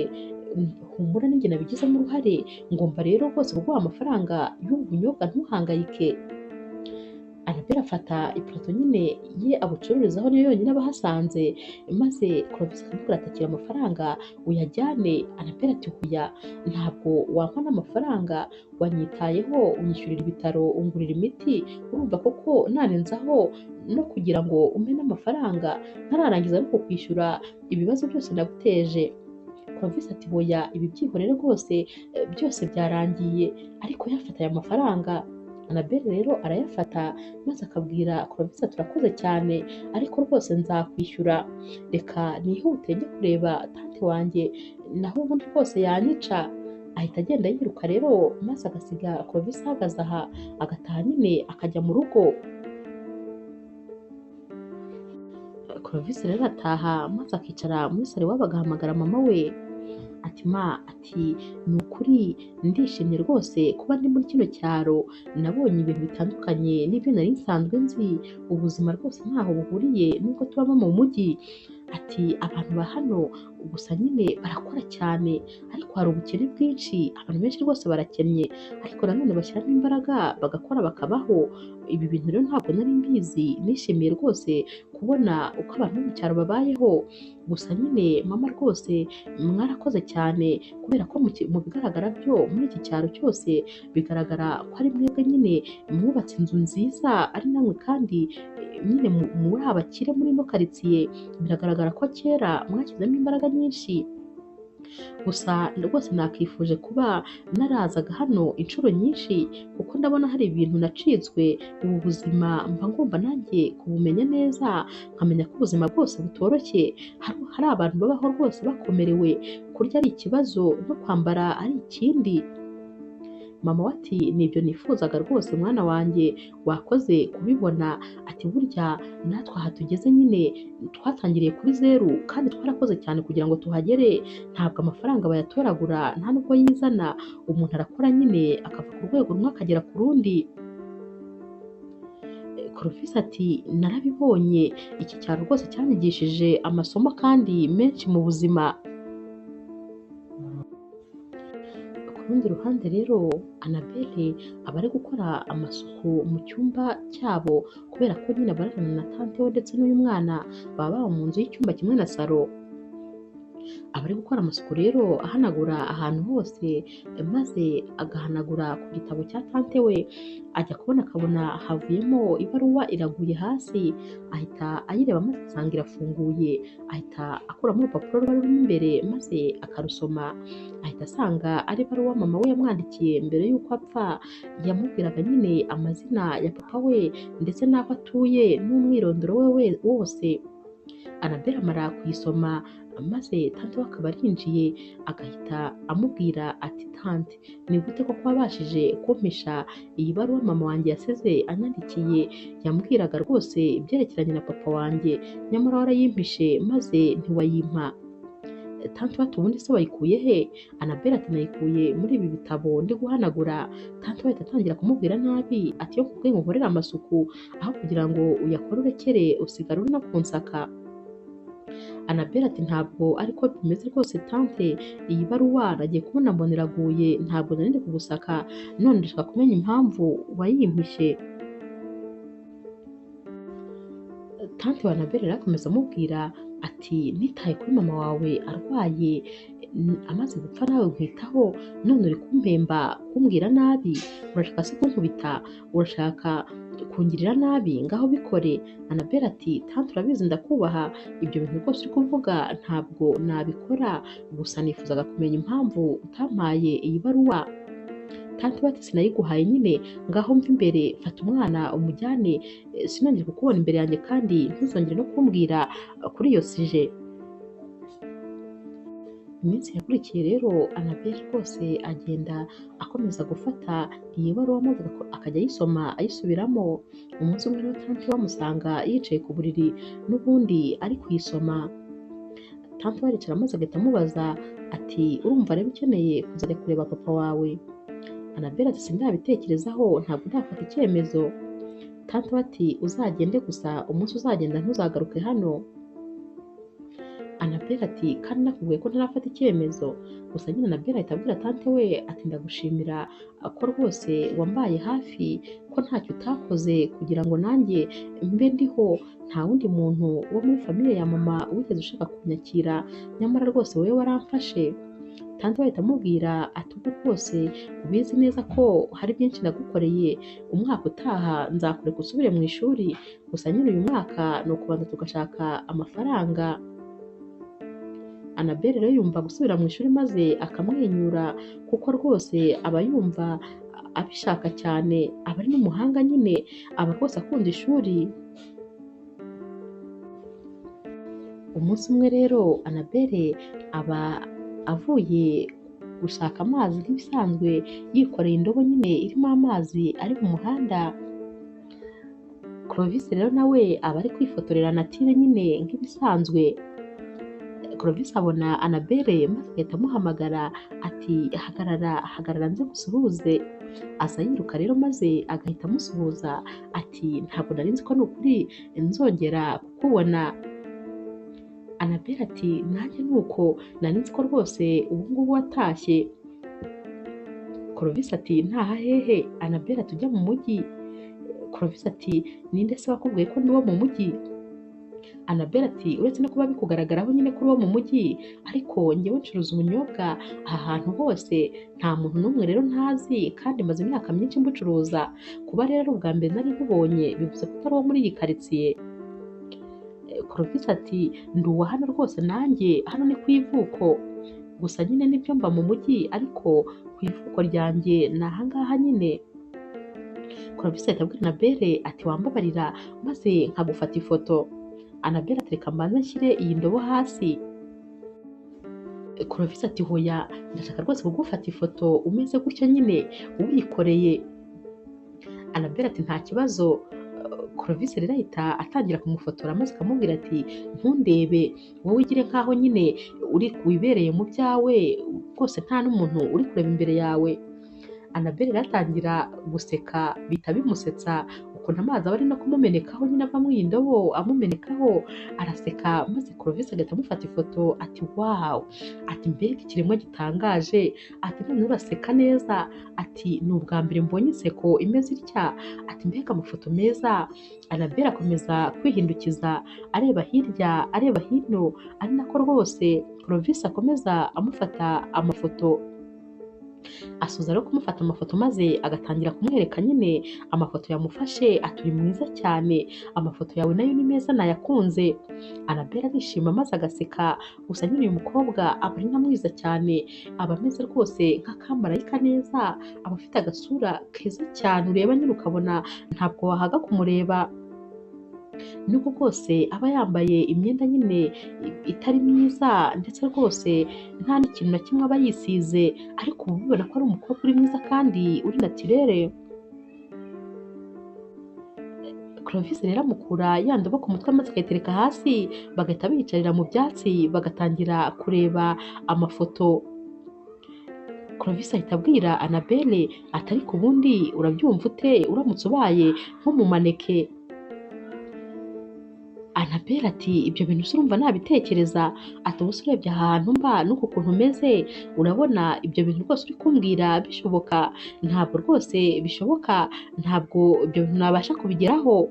humura ninjye nabigizemo uruhare, ngomba rero rwose kuguha amafaranga y'ubu bunyobwa ntuhangayike. Annabelle afata ipurato nyine ye abucururizaho niyo yonyine aba ahasanze, maze Clovis akamubwira ati akira amafaranga uyajyane. Annabelle ati huya ntabwo wampa n'amafaranga, wanyitayeho unyishyurira ibitaro ungurira imiti, urumva koko narenzaho no kugira ngo umpe n'amafaranga ntararangiza no kukwishyura ibibazo byose naguteje. Clovis ati hoya ibi byihorere rwose byose byarangiye, ariko yafata aya mafaranga. Annabelle rero arayafata maze akabwira Clovis ati urakoze cyane ariko rwose nzakwishyura, reka nihute njye kureba tante wanjye naho ubundi rwose yanyica. Ahita agenda yiruka rero maze agasiga Clovis ahagaze aha, agataha nyine akajya mu rugo. Clovis rero ataha maze akicara muri salo iwabo agahamagara mama we ati ma ati ni ukuri ndishimye rwose kuba ndi muri kino cyaro, nabonye ibintu bitandukanye n'ibyo nari nsanzwe nzi, ubuzima rwose ntaho buhuriye n'ubwo tubamo mu mujyi. Ati abantu ba hano gusa nyine barakora cyane ariko hari ubukene bwinshi, abantu benshi rwose barakennye ariko nanone bashyiramo imbaraga bagakora bakabaho. Ibi bintu rero ntabwo nari mbizi, nishimiye rwose kubona uko abantu bo mu cyaro babayeho. Gusa nyine mama rwose mwarakoze cyane kubera ko mu bigaragara byo muri iki cyaro cyose bigaragara ko ari mwebwe nyine mwubatse inzu nziza, ari namwe kandi nyine muri abakire muri ino karitsiye, biragaragara ko kera mwashyizemo imbaraga nyinshi. Gusa rwose nakifuje kuba narazaga hano inshuro nyinshi kuko ndabona hari ibintu nacitswe, ubu buzima mba ngomba nanjye kubumenya neza, nkamenya ko ubuzima bwose butoroshye, hari abantu babaho rwose bakomerewe, kurya ari ikibazo no kwambara ari ikindi. Mama we ati nibyo nifuzaga rwose mwana wanjye, wakoze kubibona. Ati burya natwe aha tugeze nyine twatangiriye kuri zeru kandi twarakoze cyane kugira ngo tuhagere, ntabwo amafaranga bayatoragura nta nubwo yizana, umuntu arakora nyine akava ku rwego rumwe akagera ku rundi. Clovis ati narabibonye, iki cyaro rwose cyanyigishije amasomo kandi menshi mu buzima. Ku rundi ruhande rero Annabelle aba ari gukora amasuku mu cyumba cyabo kubera ko nyine abarana na tante we ndetse n'uyu mwana baba mu nzu y'icyumba kimwe na salo. Aba ari gukora amasuku rero ahanagura ahantu hose, maze agahanagura ku gitabo cya tante we, ajya kubona akabona havuyemo ibaruwa iraguye hasi, ahita ayireba maze asanga irafunguye, ahita akuramo urupapuro rwari rurimo imbere maze akarusoma, ahita asanga ari ibaruwa mama we yamwandikiye mbere y'uko apfa, yamubwiraga nyine amazina ya papa we ndetse n'aho atuye n'umwirondoro we wose. Annabelle amara kuyisoma maze tante we akaba arinjiye, agahita amubwira ati tante ni gute koko wabashije kumpisha iyi baruwa mama wanjye yasize anyandikiye, yambwiraga rwose ibyerekeranye na papa wanjye, nyamara warayimpishe maze ntiwayimpa. Tante we ati ubundi se wayikuye he? Annabelle ati nayikuye muri ibi bitabo ndi guhanagura. Tante we ahita atangira kumubwira nabi ati iyo nkubwiye ngo nkorere amasuku aho kugira ngo uyakore urekere usigara uri no kunsaka. Annabelle ati ntabwo ariko bimeze rwose tante, iyi baruwa nagiye kubona mbona iraguye, ntabwo nari ndi kugusaka, none ndashaka kumenya impamvu wayimpishe. Tante wa Annabelle rero akomeza amubwira ati nitaye kuri mama wawe arwaye, amaze gupfa nawe nkwitaho, none uri kumpemba kumbwira nabi, urashaka se kunkubita, urashaka kungirira nabi, ngaho bikore. Annabelle ati tante urabizi ndakubaha, ibyo bintu rwose uri kuvuga ntabwo nabikora, gusa nifuzaga kumenya impamvu utampaye iyi baruwa. Tante we ati sinayiguhaye nyine, ngaho mva imbere fata umwana umujyane, sinongere kukubona imbere yanjye kandi ntuzongere no kumbwira kuri iyo sije. Iminsi yakurikiye rero Annabelle rwose agenda akomeza gufata iyi baruwa maze akajya ayisoma ayisubiramo. Umunsi umwe rero tante we amusanga yicaye ku buriri n'ubundi ari kuyisoma. tante we aricara maze agahita amubaza ati urumva rero ukeneye kuzajya kureba papa wawe? Annabelle ati sindabitekerezaho ntabwo ndafata icyemezo. Tante we ati uzagende gusa umunsi uzagenda ntuzagaruke hano. Annabelle ati kandi nakubwiye ko ntarafata icyemezo. Gusa nyine Annabelle ahita abwira tante we ati ndagushimira ko rwose wambaye hafi, ko ntacyo utakoze kugira ngo nanjye mbe ndiho. Nta wundi muntu wo muri famiye ya mama wigeze ushaka kunyakira, nyamara rwose wowe waramfashe. Tante we ahita amubwira ati ubwo rwose ubizi neza ko hari byinshi nagukoreye, umwaka utaha nzakureka usubire mu ishuri, gusa nyine uyu mwaka ni ukubanza tugashaka amafaranga. Annabelle rero yumva gusubira mu ishuri maze akamwenyura kuko rwose aba yumva abishaka cyane, aba ari n'umuhanga nyine, aba rwose akunda ishuri. Umunsi umwe rero Annabelle aba avuye gushaka amazi nk'ibisanzwe, yikoreye indobo nyine irimo amazi ari mu muhanda. Clovis rero nawe aba ari kwifotorera Natire nyine nk'ibisanzwe. Clovis abona Annabelle maze agahita amuhamagara ati hagarara hagarara nze gusuhuze. Aza yiruka rero maze agahita amusuhuza ati ntabwo nari nzi ko ni ukuri nzongera kukubona. Annabelle ati nanjye nuko nari nzi ko rwose ubu ngubu watashye. Clovis ati ntaha hehe? Annabelle ati ujya mu mujyi. Clovis ati ninde se wakubwiye ko ndi uwo mu mujyi? Annabelle ati uretse no kuba bikugaragaraho nyine ko uri uwo mu mujyi, ariko njyewe ncuruza ubunyobwa aha hantu hose, nta muntu n'umwe rero ntazi kandi maze imyaka myinshi mbucuruza. Kuba rero ari ubwa mbere nari nkubonye bivuze ko utari uwo muri iyi karitsiye. Clovis ati ndi uwa hano rwose, nanjye hano ni ku ivuko, gusa nyine nibyo mba mu mujyi ariko ku ivuko ryanjye ni aha ngaha nyine. Clovis ahita abwira Annabelle ati wambabarira maze nkagufata ifoto. Annabelle ati reka mbanze nshyire iyi ndobo hasi. Clovis ati hoya ndashaka rwose kugufata ifoto umeze gutya nyine uwikoreye. Annabelle ati nta kibazo. Clovis rero ahita atangira kumufotora maze akamubwira ati ntundebe, wowe ugire nkaho nyine uri wibereye mu byawe rwose nta n'umuntu uri kureba imbere yawe. Annabelle rero atangira guseka bihita bimusetsa ukuntu amazi aba ari no kumumenekaho nyine ava mu iyi ndobo amumenekaho, araseka maze Clovis agahita amufata ifoto ati wawu, ati mbega ikiremwa gitangaje, ati none uraseka neza, ati ni ubwa mbere mbonye inseko imeze itya, ati mbega amafoto meza. Annabelle akomeza kwihindukiza areba hirya areba hino, ari nako rwose Clovis akomeza amufata amafoto. Asoza rero kumufata amafoto maze agatangira kumwereka nyine amafoto yamufashe, ati uri mwiza cyane, amafoto yawe nayo ni meza nayakunze. Annabelle arishima maze agaseka, gusa nyine uyu mukobwa aba ari na mwiza cyane, aba ameze rwose nk'akamarayika neza, aba afite agasura keza cyane ureba nyine ukabona ntabwo wahaga kumureba. Nubwo bwose aba yambaye imyenda nyine itari myiza ndetse rwose nta n'ikintu na kimwe aba yisize, ariko uba ubibona ko ari umukobwa uri mwiza kandi uri natirere. Clovis rero amukura ya ndobo ku mutwe maze akayitereka hasi, bagahita biyicarira mu byatsi bagatangira kureba amafoto. Clovis ahita abwira Annabelle ati ariko ubundi urabyumva ute uramutse ubaye nk'umumaneke? Annabelle ati ibyo bintu se urumva nabitekereza? Ati ubu se urebye ahantu mba n'uku kuntu umeze, urabona ibyo bintu rwose uri kumbwira bishoboka? Ntabwo rwose bishoboka, ntabwo ibyo bintu nabasha kubigeraho.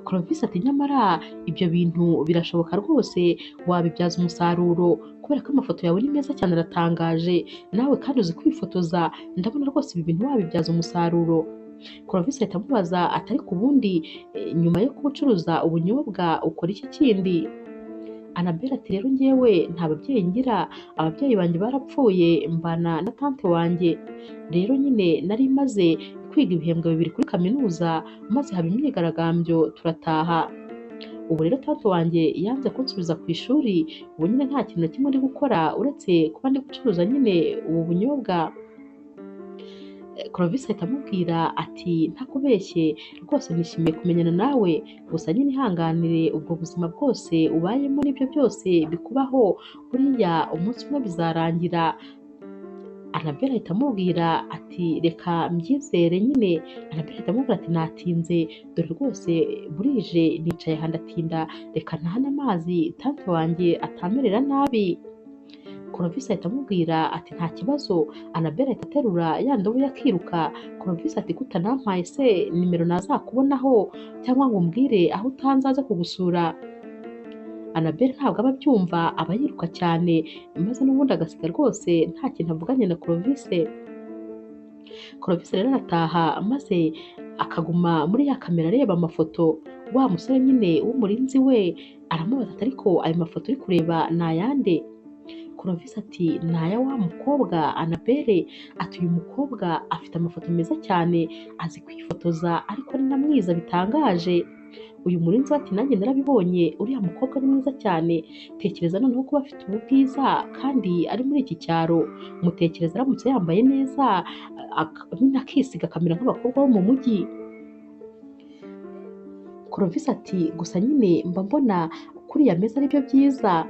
Clovis ati nyamara ibyo bintu birashoboka rwose, wabibyaza umusaruro kubera ko amafoto yawe ni meza cyane aratangaje, nawe kandi uzi kwifotoza, ndabona rwose ibi bintu wabibyaza umusaruro. Clovis ahita amubaza ati ariko ubundi nyuma yo kubucuruza ubunyobwa ukora iki kindi? Annabelle ati rero njyewe nta babyeyi ngira, ababyeyi banjye barapfuye mbana na tante wanjye, rero nyine nari maze kwiga ibihembwe 2 kuri kaminuza maze haba imyigaragambyo turataha. Ubu rero tante wanjye yanze kunsubiza ku ishuri, ubu nyine nta kintu na kimwe ndi gukora uretse kuba ndi gucuruza nyine ubu bunyobwa. Clovis ahita amubwira ati ntakubeshye rwose nishimiye kumenyana nawe, gusa nyine ihanganire ubwo buzima bwose ubayemo n'ibyo byose bikubaho, buriya umunsi umwe bizarangira. Annabelle ahita amubwira ati reka mbyizere nyine. Annabelle ahita amubwira ati natinze dore rwose burije nicaye aha ndatinda, reka ntahane amazi tante wanjye atamerera nabi. Clovis ahita amubwira ati nta kibazo. Annabelle ahita aterura ya ndobo yakiruka. Clovis ati kutanampaye se nimero nazakubonaho cyangwa ngo umbwire aho utanzaza kugusura. Annabelle ntabwo aba abyumva, aba yiruka cyane maze n'ubundi agasiga rwose nta kintu avuganye na Clovis. Clovis rero arataha maze akaguma muri ya kamera areba amafoto. Wa musore nyine w'umurinzi we aramubaza ati ariko ayo mafoto uri kureba ni ayande? Clovis ati ni aya wa mukobwa Annabelle. Ati uyu mukobwa afite amafoto meza cyane, azi kwifotoza ariko ni na mwiza bitangaje. Uyu murinzi we ati nanjye narabibonye, uriya mukobwa ni mwiza cyane, tekereza noneho kuba afite ubu bwiza kandi ari muri iki cyaro, mutekereza aramutse yambaye neza nyine akisiga akamera nk'abakobwa bo mu mujyi. Clovis ati gusa nyine mba mbona kuriya meza aribyo byiza.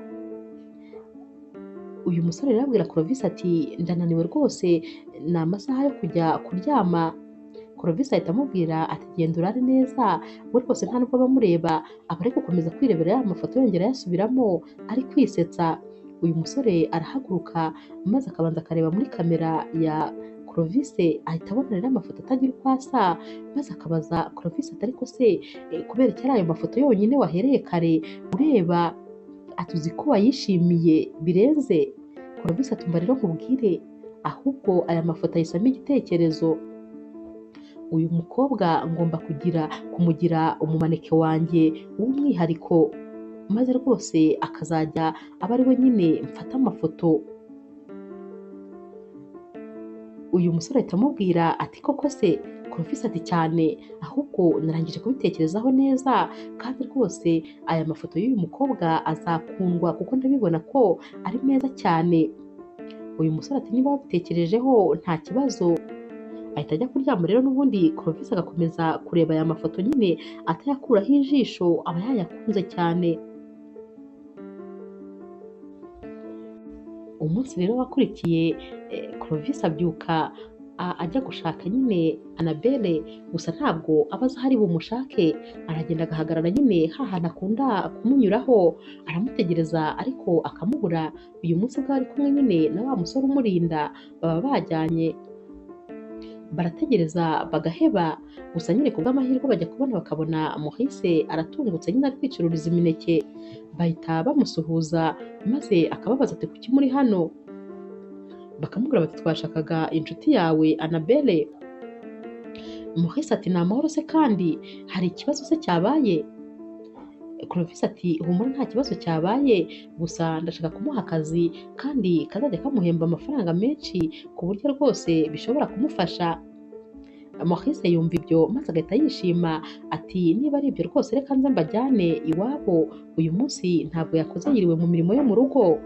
Uyu musore rero abwira Clovis ati ndananiwe rwose ni amasaha yo kujya kuryama. Clovis ahita amubwira ati genda urare neza, we rwose nta nubwo bamureba, aba ari gukomeza kwirebera ya mafoto yongera ayasubiramo ari kwisetsa. Uyu musore arahaguruka maze akabanza akareba muri kamera ya Clovis, ahita abona rero amafoto atagira uko asa, maze akabaza Clovis ati ariko se kubera iki ari ayo mafoto yonyine wahereye kare ureba? Ati uzi ko wayishimiye birenze? Clovis ati umva rero nkubwire, ahubwo aya mafoto ahisamo igitekerezo. Uyu mukobwa ngomba kumugira umumaneke wanjye w'umwihariko, maze rwose akazajya aba ari we nyine mfata amafoto. Uyu musore ahita amubwira ati koko se? Clovis ati cyane, ahubwo narangije kubitekerezaho neza kandi rwose aya mafoto y'uyu mukobwa azakundwa kuko ndabibona ko ari meza cyane. Uyu musore ati niba wabitekerejeho nta kibazo. Ahita ajya kuryama rero n'ubundi Clovis agakomeza kureba aya mafoto nyine atayakuraho ijisho, aba yayakunze cyane. Umunsi rero wakurikiye Clovis abyuka ajya gushaka nyine Annabelle, gusa ntabwo aba azi aho ari bumushake. Aragenda agahagarara nyine hantu akunda kumunyuraho, aramutegereza ariko akamubura. Uyu munsi bwo ari kumwe nyine na wa musore umurinda, baba bajyanye barategereza bagaheba, gusa nyine ku bw'amahirwe bajya kubona bakabona Maurice aratungutse nyine ari kwicururiza imineke. Bahita bamusuhuza maze akababaza ati kuki muri hano? Bakamubwira bati twashakaga inshuti yawe Annabelle. Maurice ati ni amahoro se kandi hari ikibazo se cyabaye? Clovis ati humura nta kibazo cyabaye, gusa ndashaka kumuha akazi kandi kazajya kamuhemba amafaranga menshi ku buryo rwose bishobora kumufasha. Maurice yumva ibyo maze agahita yishima ati niba ari ibyo rwose reka nze mbajyane iwabo, uyu munsi ntabwo yakoze yiriwe mu mirimo yo mu rugo.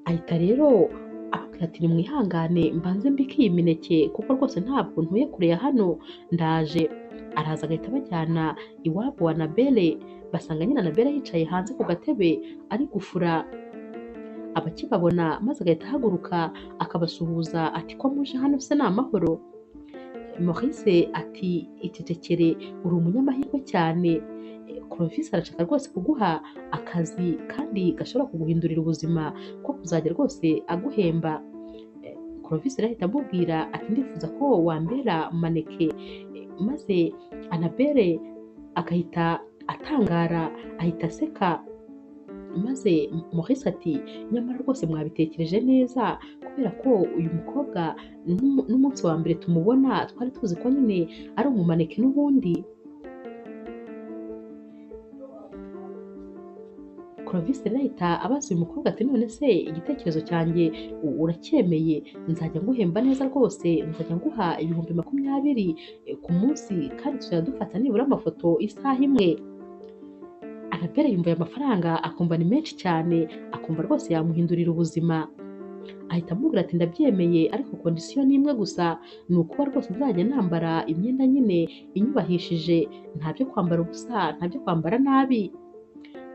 Ahita rero ababwira ati nimwihangane mbanze mbike iyi mineke kuko rwose ntabwo ntuye kure ya hano, ndaje. Araza agahita bajyana iwabo wa Annabelle, basanga nyine Annabelle yicaye hanze ku gatebe ari gufura. Abakibabona maze agahita ahaguruka akabasuhuza ati ko muje hano se ni amahoro? Maurice ati icecekere uri umunyamahirwe cyane, Clovis arashaka rwose kuguha akazi kandi gashobora kuguhindurira ubuzima ko kuzajya rwose aguhemba. Clovis rero ahita amubwira ati ndifuza ko wambera maneke, maze Annabelle agahita atangara ahita aseka. Maze Maurice ati nyamara rwose mwabitekereje neza kubera ko uyu mukobwa n'umunsi wa mbere tumubona twari tuzi ko nyine ari umumaneke n'ubundi. Clovis rero ahita abaza uyu mukobwa ati none se igitekerezo cyanjye uracyemeye? Nzajya nguhemba neza rwose, nzajya nguha 20,000 ku munsi kandi tuzajya dufata nibura amafoto isaha imwe. Annabelle yumva aya mafaranga akumva ni menshi cyane, akumva rwose yamuhindurira ubuzima. ahita amubwira ati ndabyemeye ariko kondisiyo ni imwe gusa, ni ukuba rwose nzajya nambara imyenda nyine inyubahishije, nta byo kwambara ubusa, nta byo kwambara nabi.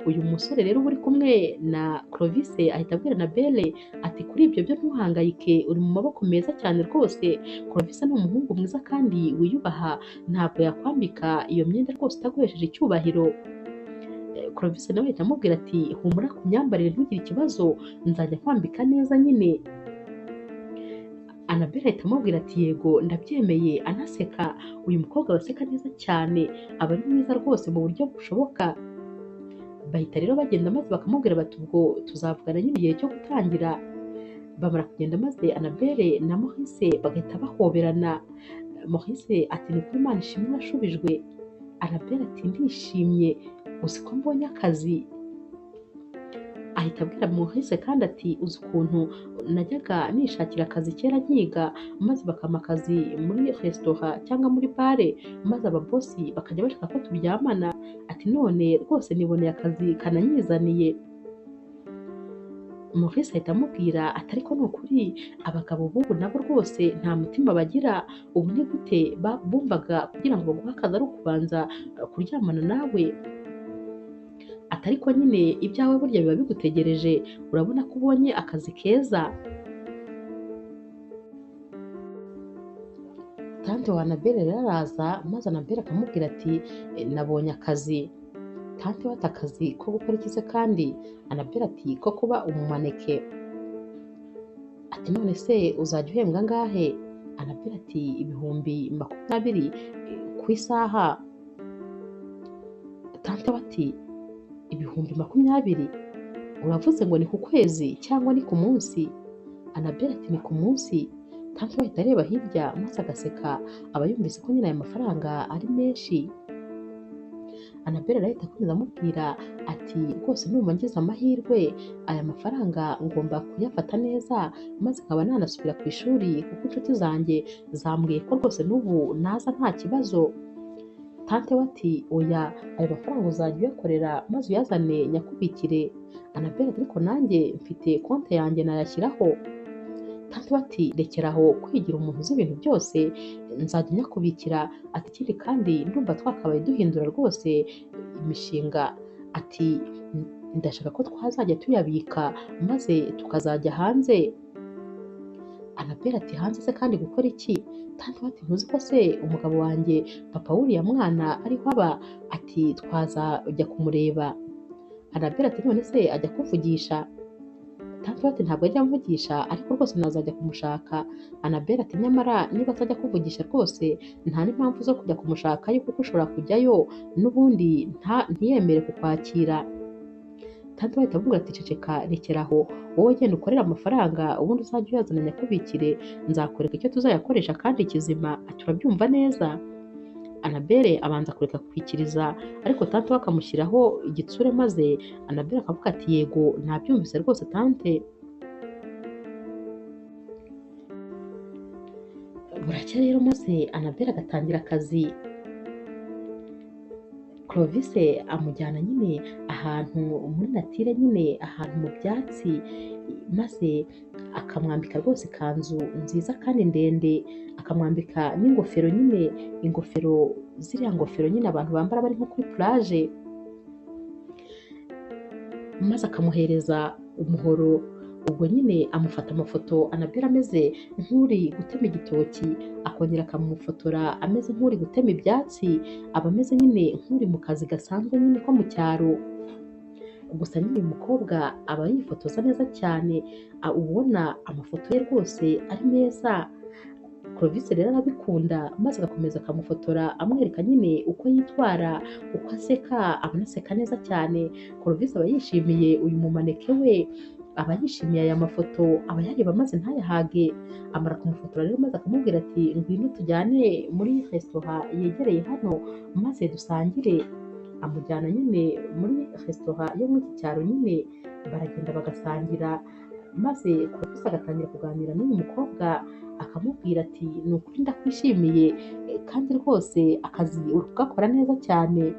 Uyu musore rero uba uri kumwe na Clovis ahita abwira Annabelle ati kuri ibyo byo ntuhangayike, uri mu maboko meza cyane rwose. Clovis ni umuhungu mwiza kandi wiyubaha, ntabwo yakwambika iyo myenda rwose itaguhesheje icyubahiro. Clovis nawe ahita amubwira ati humura ku myambarire ntugire ikibazo, nzajya kwambika neza nyine. Annabelle ahita amubwira ati yego ndabyemeye, anaseka. Uyu mukobwa aba aseka neza cyane, aba ari mwiza rwose mu buryo bushoboka. Bahita rero bagenda maze bakamubwira bati ubwo tuzavugana nyine igihe cyo gutangira. Bamara kugenda maze Annabelle na Maurice bagahita bahoberana. Maurice ati ni ukuri Imana ishimwe nashubijwe. Annabelle ati ndishimye, uzi ko mbonye akazi. Ahita abwira Maurice kandi ati uzi ukuntu najyaga nishakira akazi kera nkiga, maze bakampa akazi muri resitora cyangwa muri bare, maze ababosi bakajya bashaka ko turyamana. Ati none rwose niboneye akazi kananyizaniye. Maurice ahita amubwira ati ariko ni ukuri abagabo b'ubu nabo rwose nta mutima bagira, ubu ni gute bumvaga kugira ngo baguhe akazi ari ukubanza kuryamana nawe. Ati ariko nyine ibyawe burya biba bigutegereje, urabona ko ubonye akazi keza. Tante wa Annabelle rero araza maze Annabelle akamubwira ati nabonye akazi. Tante we ati akazi ko gukora iki se kandi? Annabelle ati ko kuba umumaneke. Ati none se uzajya uhembwa angahe? Annabelle ati 20,000 ku isaha. Tante we ati 20,000? Uravuze ngo ni ku kwezi cyangwa ni ku munsi? Annabelle ati ni ku munsi. Tante we ahita areba hirya maze agaseka, aba yumvise ko nyine aya mafaranga ari menshi. Annabelle rero ahita akomeza amubwira ati rwose numva ngize amahirwe, aya mafaranga ngomba kuyafata neza maze nkaba nanasubira ku ishuri kuko inshuti zanjye zambwiye ko rwose n'ubu naza nta kibazo. Tante we ati oya, ayo mafaranga uzajya uyakorera maze uyazane nyakubikire. Annabelle ati ariko nanjye mfite konti yanjye nayashyiraho. Tante we ati rekeraho kwigira umuntu uzi ibintu byose, nzajya nyakubikira. Ati ikindi kandi ndumva twakabaye duhindura rwose imishinga. Ati ndashaka ko twazajya tuyabika maze tukazajya hanze. Annabelle ati hanze se kandi gukora iki? Tante we ati ntuzi ko se umugabo wanjye papa w'uriya mwana ariho aba? Ati twazajya kumureba. Annabelle ati none se ajya kuvugisha? Tante we ati ntabwo ajya amvugisha ariko rwose nazajya kumushaka. Annabelle ati nyamara niba atajya kuvugisha rwose nta n'impamvu zo kujya kumushakayo kuko ushobora kujyayo n'ubundi ntiyemere kukwakira. Tante we ahita amubwira ati ceceka, rekeraho, wowe genda ukorere amafaranga ubundi uzajya uyazana nyakubikire, nzakwereka icyo tuzayakoresha kandi kizima. Ati urabyumva neza? Annabelle abanza kureka kwikiriza ariko tante we akamushyiraho igitsure maze Annabelle akavuga ati yego nabyumvise rwose tante. Buracya rero maze Annabelle agatangira akazi. Clovis amujyana nyine ahantu muri natire, nyine ahantu mu byatsi, maze akamwambika rwose ikanzu nziza kandi ndende, akamwambika n'ingofero nyine, ingofero ziriya ngofero nyine abantu bambara bari nko kuri plage, maze akamuhereza umuhoro. Ubwo nyine amufata amafoto Annabelle ameze nk'uri gutema igitoki, akongera akamufotora ameze nk'uri gutema ibyatsi, aba ameze nyine nk'uri mu kazi gasanzwe nyine ko mu cyaro. Gusa nyine uyu mukobwa aba yifotoza neza cyane, ubona amafoto ye rwose ari meza. Clovis rero arabikunda maze agakomeza akamufotora amwereka nyine uko yitwara, uko aseka, aba anaseka neza cyane. Clovis aba yishimiye uyu mumaneke we, aba yishimiye aya mafoto, aba yareba maze ntayahage. Amara kumufotora rero maze akamubwira ati ngwino tujyane muri resitora yegereye hano maze dusangire. Amujyana nyine muri resitora yo muri iki cyaro nyine, baragenda bagasangira maze Clovis agatangira kuganira n'uyu mukobwa, akamubwira ati ni ukuri ndakwishimiye kandi rwose akazi uri kugakora neza cyane.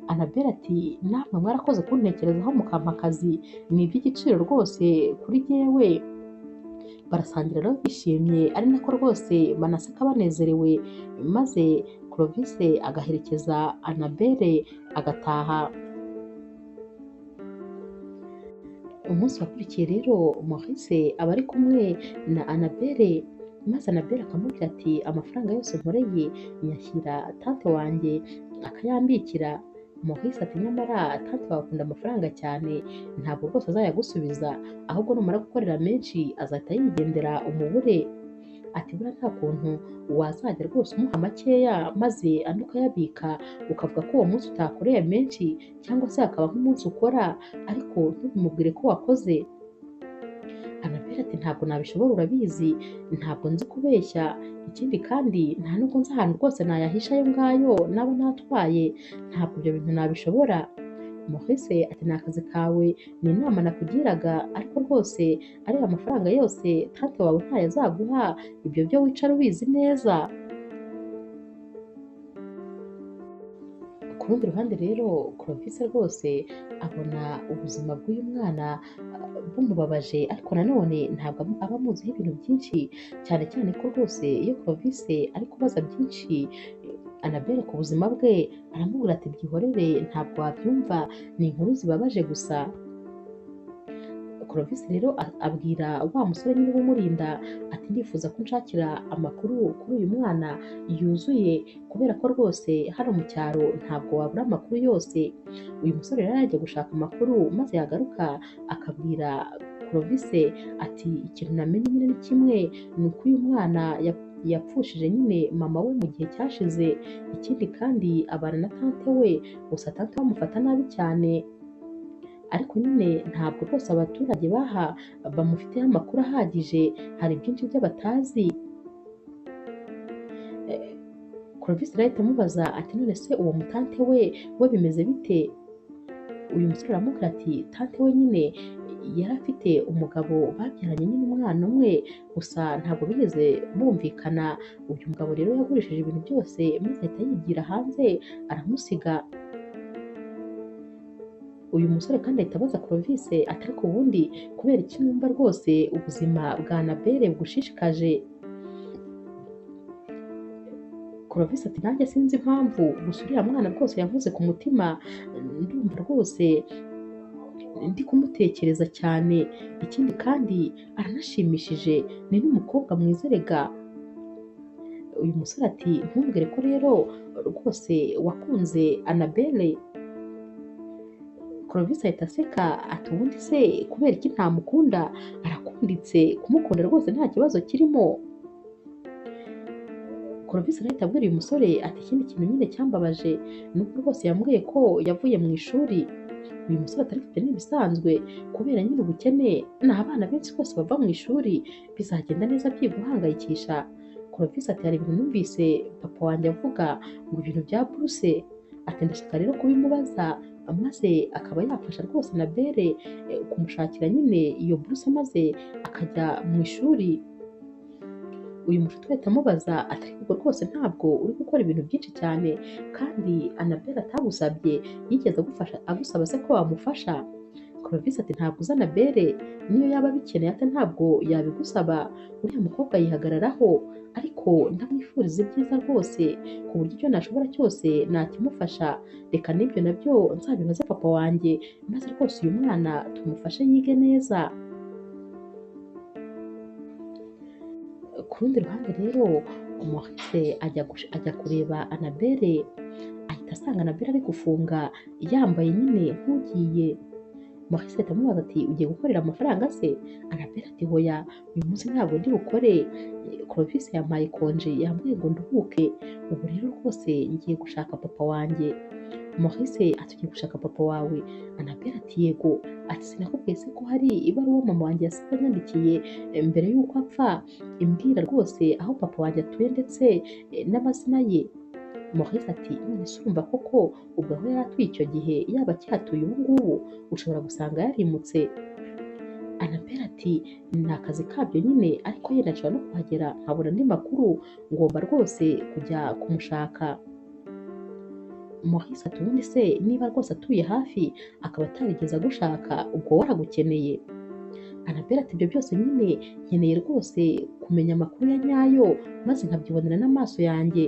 Annabelle ati namwe mwarakoze kuntekerezaho mukampa akazi, ni iby'igiciro rwose kuri jyewe. barasangira rero bishimye ari nako rwose banaseka banezerewe, maze Clovis agaherekeza Annabelle agataha. Umunsi wakurikiye rero Maurice aba ari kumwe na Annabelle, maze Annabelle akamubwira ati amafaranga yose nkoreye nyashyira tante wanjye akayambikira. Maurice ati nyamara tante wawe akunda amafaranga cyane, ntabwo rwose azayagusubiza, ahubwo numara gukorera menshi azahita yigendera umubure. Ati buriya nta kuntu wazajya rwose umuha makeya maze andi ukayabika, ukavuga ko uwo munsi utakoreye menshi, cyangwa se hakaba nk'umunsi ukora ariko ntubimubwire ko wakoze. Annabelle ati ntabwo nabishobora urabizi, ntabwo nzi kubeshya, ikindi kandi nta nubwo nzi ahantu rwose nayahisha ayo ngayo naba natwaye, ntabwo ibyo bintu nabishobora. Maurice ati ni akazi kawe, ni inama nakugiraga, ariko rwose ariya mafaranga yose tante wawe ntayo azaguha, ibyo byo wicara ubizi neza. Ku rundi ruhande rero Clovis rwose abona ubuzima bw'uyu mwana bumubabaje, ariko nanone ntabwo aba amuziho ibintu byinshi, cyane cyane ko rwose iyo Clovis ari kubaza byinshi Annabelle ku buzima bwe, aramubwira ati byihorere ntabwo wabyumva, ni inkuru zibabaje gusa. Clovis rero abwira wa musore nyine umurinda ati ndifuza ko unshakira amakuru kuri uyu mwana yuzuye, kubera ko rwose hano mu cyaro ntabwo wabura amakuru yose. Uyu musore rero yajya gushaka amakuru, maze yagaruka akabwira Clovis ati ikintu namenye nyine ni kimwe, ni uko uyu mwana yapfushije nyine mama we mu gihe cyashize, ikindi kandi abana na tante we, gusa tante we amufata nabi cyane, ariko nyine ntabwo rwose abaturage baha bamufiteho amakuru ahagije, hari byinshi byo batazi. Clovis arahita amubaza ati none se uwo mutante we bimeze bite? Uyu musore aramubwira ati tante we nyine yari afite umugabo babyaranye nyine umwana umwe, gusa ntabwo bigeze bumvikana. Uyu mugabo rero yagurishije ibintu byose maze ahita yigira hanze aramusiga. Uyu musore kandi ahita abaza Clovis ati ariko ubundi kubera iki numva rwose ubuzima bwa Annabelle bugushishikaje? Clovis ati nanjye sinzi impamvu, gusa uriya mwana rwose yankoze ku mutima, ndumva rwose ndi kumutekereza cyane, ikindi kandi aranashimishije, ni n'umukobwa mwiza erega. Uyu musore ati ntumbwire ko rero rwose wakunze Annabelle? Clovis ahita aseka ati ubundi se kubera iki ntamukunda, arakunditse, kumukunda rwose nta kibazo kirimo. Clovis arahita abwira uyu musore ati ikindi kintu nyine cyambabaje ni uko rwose yambwiye ko yavuye mu ishuri. Uyu musore atari kubyo ni ibisanzwe, kubera nyine ubukene, ni abana benshi rwose bava mu ishuri, bizagenda neza byiga uhangayikisha. Clovis ati hari ibintu numvise papa wanjye avuga ngo ibintu bya buruse, ati ndashaka rero kubimubaza, maze akaba yafasha rwose Annabelle kumushakira nyine iyo buruse maze akajya mu ishuri. Uyu mushuti we ahita amubaza ati ariko rwose ntabwo uri gukora ibintu byinshi cyane, kandi Annabelle atagusabye, yigeze agusaba se ko wamufasha? Clovis ati ntabwo uzi Annabelle, niyo yaba abikeneye ate ntabwo yabigusaba, uriya mukobwa yihagararaho, ariko ndamwifuriza ibyiza rwose ku buryo icyo nashobora cyose nakimufasha, reka n'ibyo nabyo nzabibaze papa wanjye, maze rwose uyu mwana tumufashe yige neza. Ku rundi ruhande rero Maurice ajya kureba Annabelle, ahita asanga Annabelle ari gufunga yambaye nyine nk'ugiye. Maurice ahita amubaza ati ugiye gukorera amafaranga se? Annabelle ati hoya, uyu munsi ntabwo ndi bukore, Clovis yampaye konje, yambwiye ngo nduhuke, ubu rero rwose ngiye gushaka papa wanjye. Maurice ati ugiye gushaka papa wawe? Annabelle ati yego, ati sinakubwiye se ko hari ibaruwa mama wanjye yasize anyandikiye mbere y'uko apfa, imbwira rwose aho papa wanjye atuye ndetse n'amazina ye. Maurice ati none se urumva koko ubwo aho yari atuye icyo gihe yaba acyatuye ubu ngubu, ushobora gusanga yarimutse? Annabelle ati ni akazi kabyo nyine, ariko yenda nshobora no kuhagera nkabona andi makuru, ngomba rwose kujya kumushaka. Maurice ati ubundi se niba rwose atuye hafi akaba atarigeze agushaka, ubwo waragukeneye? Annabelle ati ibyo byose nyine nkeneye rwose kumenya amakuru ya nyayo maze nkabyibonera n'amaso yanjye.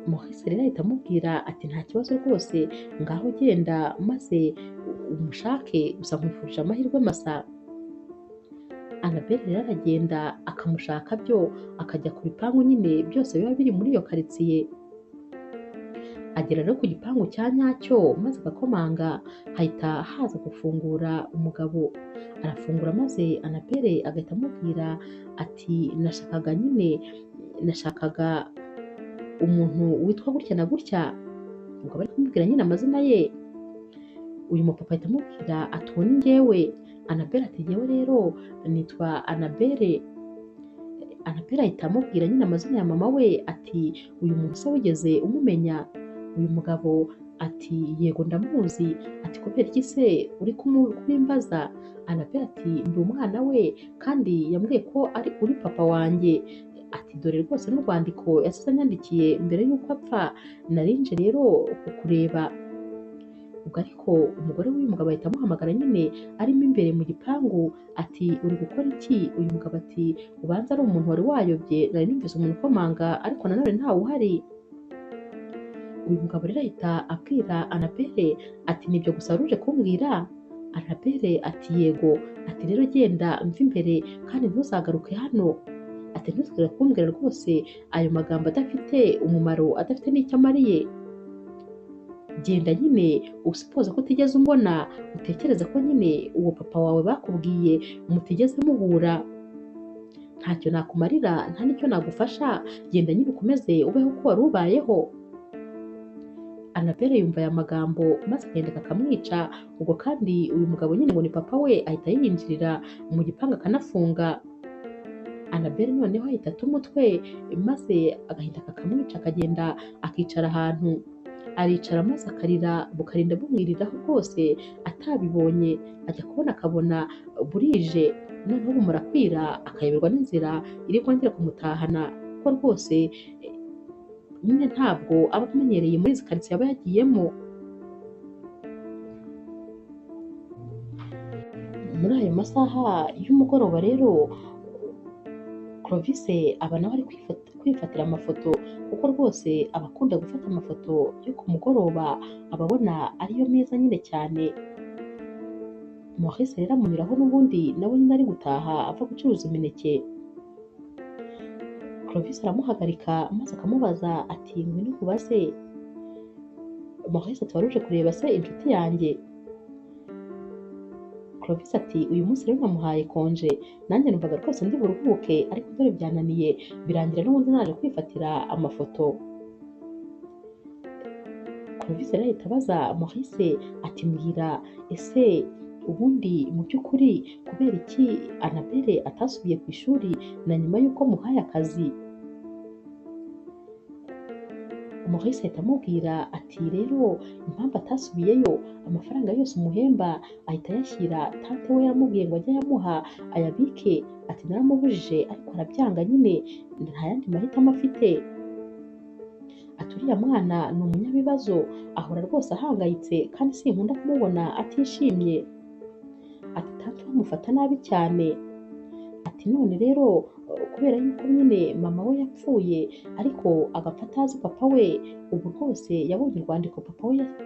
Maurice rero ahita amubwira ati nta kibazo rwose, ngaho genda maze umushake, gusa nkwifurije amahirwe masa. Annabelle rero aragenda akamushaka byo, akajya ku bipangu nyine byose biba biri muri iyo karitsiye. Agera rero ku gipangu cya nyacyo maze agakomanga, hahita haza gufungura umugabo. Arafungura maze Annabelle agahita amubwira ati nashakaga umuntu witwa gutya na gutya. Ubwo bari kumubwira nyine amazina ye. Uyu mupapa ahita amubwira ati uwo ni njyewe. Annabelle ati njyewe rero nitwa Annabelle. Annabelle ahita amubwira nyine amazina ya mama we ati uyu muntu se wigeze umumenya? Uyu mugabo ati yego ndamuzi. Ati kubera iki se uri kubimbaza? Annabelle ati ndi umwana we kandi yambwiye ko uri papa wanjye. Ati dore rwose n'urwandiko yasize anyandikiye mbere y'uko apfa, narinje rero kukureba. Ubwo ariko umugore w'uyu mugabo ahita amuhamagara nyine arimo imbere mu gipangu ati uri gukora iki? Uyu mugabo ati ubanza ari umuntu wari wayobye, nari numvise umuntu ukomanga ariko nanone ntawe uhari. Uyu mugabo rero ahita abwira Annabelle ati nibyo gusa wari uje kumbwira? Annabelle ati yego. Ati rero genda mva imbere kandi ntuzagaruke hano. Ati ntuzigere kumbwira rwose ayo magambo adafite umumaro, adafite n'icyo amariye. Genda nyine usipoze ko utigeze umbona, utekereze ko nyine uwo papa wawe bakubwiye mutigeze muhura. Ntacyo nakumarira, nta n'icyo nagufasha, genda nyine ukomeze ubeho uko wari ubayeho. Annabelle yumva aya magambo maze agenda kakamwica. Ubwo kandi uyu mugabo nyine ngo ni papa we ahita yinjirira mu gipangu akanafunga. Annabelle noneho ahita ata umutwe maze agahinda kakamwica, akagenda akicara ahantu. Aricara maze akarira bukarinda bumwiriraho rwose atabibonye. Ajya kubona akabona burije, noneho bumara kwira akayoberwa n'inzira iri bwongere kumutahana, kuko rwose nyine ntabwo aba amenyereye muri izi karitsiye aba yagiyemo. Muri ayo masaha y'umugoroba rero Clovis aba nawe ari kwifatira amafoto, kuko rwose aba akunda gufata amafoto yo ku mugoroba, aba abona ariyo meza nyine cyane. Maurice rero amunyuraho n'ubundi nawe nyine ari gutaha ava gucuruza imineke. Clovis aramuhagarika maze akamubaza ati ngwino nkubaze. Maurice ati wari uje kureba se inshuti yanjye? Clovis ati uyu munsi rero namuhaye konje, nanjye numvaga rwose ndi buruhuke, ariko dore byananiye birangira n'ubundi naje kwifatira amafoto. Clovis rero ahita abaza Maurice ati mbwira, ese ubundi mu by'ukuri kubera iki Annabelle atasubiye ku ishuri na nyuma y'uko muhaye akazi? Maurice ahita amubwira ati rero impamvu atasubiyeyo, amafaranga yose umuhemba ahita ayashyira tante we yaramubwiye ngo ajye ayamuha ayabike. Ati naramubujije ariko arabyanga nyine, nta yandi mahitamo afite. Ati uriya mwana ni umunyabibazo, ahora rwose ahangayitse kandi sinkunda kumubona atishimye. Ati tante bamufata nabi cyane. Ati none rero kubera yuko nyine mama we yapfuye ariko agapfa atazi papa we, ubu rwose yabonye urwandiko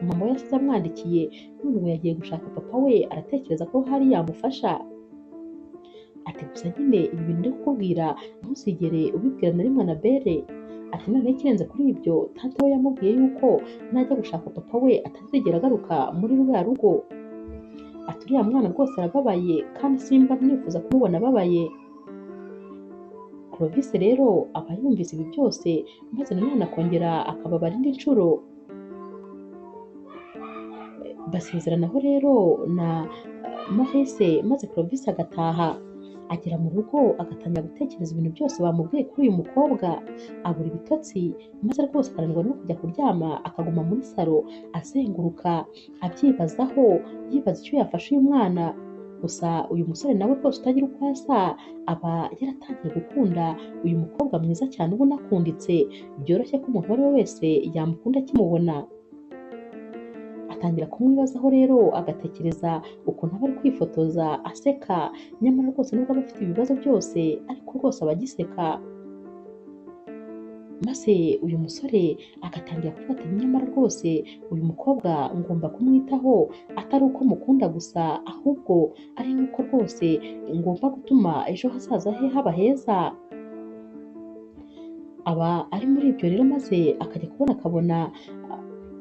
mama we yasize amwandikiye, none ubu yagiye gushaka papa we, aratekereza ko hari yamufasha. Ati gusa nyine ibi bintu ndi kukubwira ntuzigere ubibwira na rimwe Annabelle. Ati noneho ikirenze kuri ibyo, tante we yamubwiye yuko najya gushaka papa we atazigera agaruka muri ruriya rugo. Ati uriya mwana rwose arababaye kandi simba nifuza kumubona ababaye. Clovis rero aba yumvise ibi byose maze nanone akongera akababara indi nshuro. Basezeranaho rero na Maurice maze Clovis agataha. Agera mu rugo agatangira gutekereza ibintu byose bamubwiye kuri uyu mukobwa, abura ibitotsi maze rwose akananirwa no kujya kuryama, akaguma muri salo azenguruka abyibazaho, yibaza icyo yafasha uyu mwana. Gusa uyu musore nawe rwose utagira uko asa, aba yaratangiye gukunda uyu mukobwa mwiza cyane ubona akunditse, byoroshye ko umuntu uwo ari we wese yamukunda akimubona. atangira kumwibazaho rero agatekereza ukuntu aba ari kwifotoza aseka, nyamara rwose nubwo aba afite ibibazo byose ariko rwose aba agiseka. Maze uyu musore agatangira kuvuga ati nyamara rwose uyu mukobwa ngomba kumwitaho, atari uko mukunda gusa ahubwo ari nuko rwose ngomba gutuma ejo hazaza he haba heza. Aba ari muri ibyo rero maze akajya kubona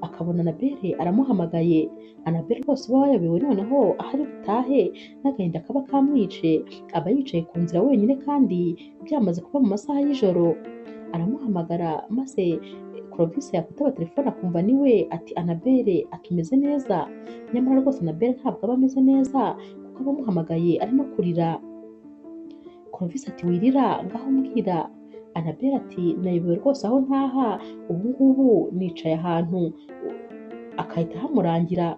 akabona Annabelle aramuhamagaye. Annabelle rwose uba wayobewe noneho aho ari butahe n'agahinda kaba kamwice, aba yicaye ku nzira wenyine kandi byamaze kuba mu masaha y'ijoro. Aramuhamagara maze Clovis yakwitaba telefone akumva ni we, ati Annabelle atumeze neza, nyamara rwose Annabelle ntabwo aba ameze neza kuko aba amuhamagaye ari no kurira. Clovis ati wirira ngaho mbwira. Annabelle ati nayobewe rwose aho ntaha, ubu ngubu nicaye ahantu, akahita ahamurangira.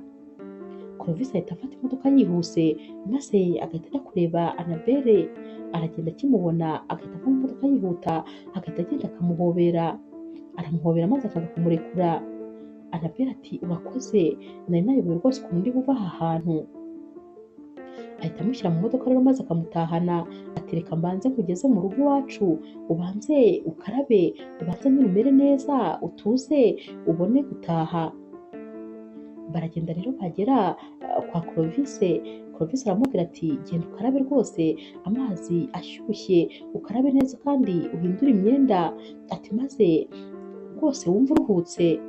Clovis ahita afata imodoka yihuse maze agahita ajya kureba Annabelle, aragenda akimubona agahita ava mu modoka yihuta, agahita agenda akamuhobera, aramuhobera maze akanga kumurekura. Annabelle ati urakoze, nari nayobewe rwose ukuntu ndi buva aha hantu. Ahita amushyira mu modoka rero maze akamutahana, ati reka mbanze nkugeze mu rugo iwacu, ubanze ukarabe, ubanze nyine umere neza, utuze ubone gutaha. Baragenda rero bagera kwa Clovis. Clovis aramubwira ati genda ukarabe rwose amazi ashyushye, ukarabe neza kandi uhindure imyenda, ati maze rwose wumva uruhutse.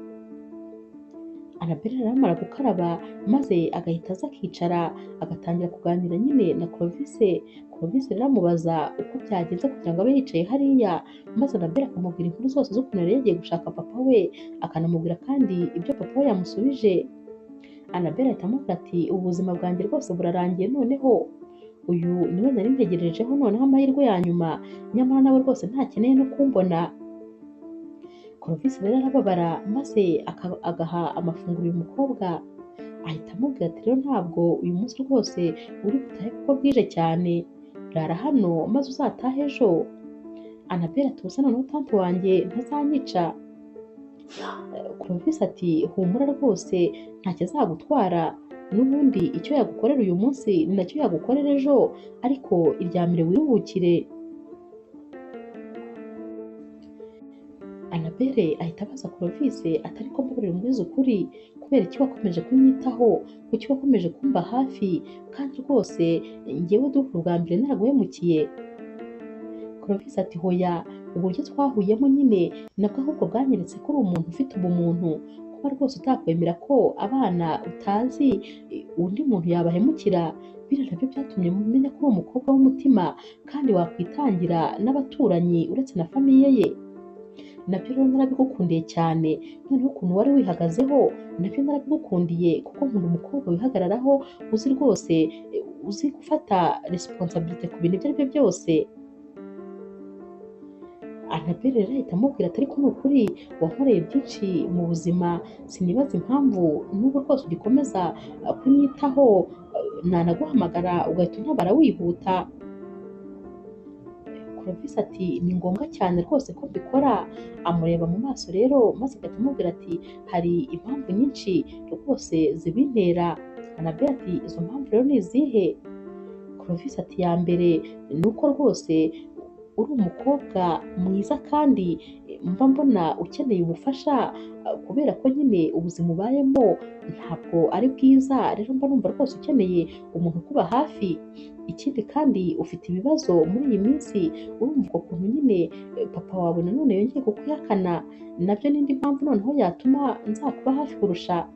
Annabelle rero amara gukaraba maze agahita aza akicara agatangira kuganira nyine na Clovis. Clovis rero amubaza uko byagenze kugira ngo abe yicaye hariya, maze Annabelle akamubwira inkuru zose z'ukuntu yari yagiye gushaka papa we, akanamubwira kandi ibyo papa we yamusubije. Annabelle ahita amubwira ati ubuzima bwanjye rwose burarangiye noneho, uyu niwe nari ntegerejeho noneho amahirwe ya nyuma, nyamara nawe rwose ntakeneye no kumbona. Clovis rero arababara maze agaha amafunguro uyu mukobwa, ahita amubwira ati rero ntabwo uyu munsi rwose uri butahe kuko bwije cyane, rara hano maze uzatahe ejo. Annabelle ati ubusa noneho tante wanjye ntazanyica. Clovis ati humura rwose ntacyo azagutwara, n'ubundi icyo yagukorera uyu munsi ni nacyo yagukorera ejo, ariko iryamire wiruhukire. Annabelle ahita abaza Clovis ati ariko mbabarira umbwize ukuri, kubera iki wakomeje kunyitaho, kuki wakomeje kumba hafi kandi rwose njyewe duhura ubwa mbere naraguhemukiye. Clovis ati hoya, uburyo twahuyemo nyine nabwo ahubwo bwanyeretse ko uri umuntu ufite ubumuntu, kuba rwose utakwemera ko abana utazi undi muntu yabahemukira, biriya nabyo byatumye mumenya ko uri umukobwa w'umutima kandi wakwitangira n'abaturanyi uretse na famiye ye. Nabyo rero narabigukundiye cyane, noneho ukuntu wari wihagazeho nabyo narabigukundiye kuko nkunda umukobwa wihagararaho, uzi rwose uzi gufata resiponsabirite ku bintu ibyo ari byo byose. Annabelle rero ahita amubwira ati ariko ni ukuri wankoreye byinshi mu buzima, sinibaza impamvu n'ubu rwose ugikomeza kunyitaho, nanaguhamagara ugahita untabara wihuta. Clovis ati ni ngombwa cyane rwose ko mbikora. Amureba mu maso rero maze agahita amubwira ati hari impamvu nyinshi rwose zibintera. Annabelle ati izo mpamvu rero ni izihe? Clovis ati ya mbere ni uko rwose uri umukobwa mwiza kandi mba mbona ukeneye ubufasha, kubera ko nyine ubuzima ubayemo ntabwo ari bwiza, rero mba numva rwose ukeneye umuntu ukuba hafi. Ikindi kandi ufite ibibazo muri iyi minsi, urumva ukuntu nyine papa wawe nanone yongeye kukwihakana, nabyo n'indi mpamvu noneho yatuma nzakuba hafi kurusha.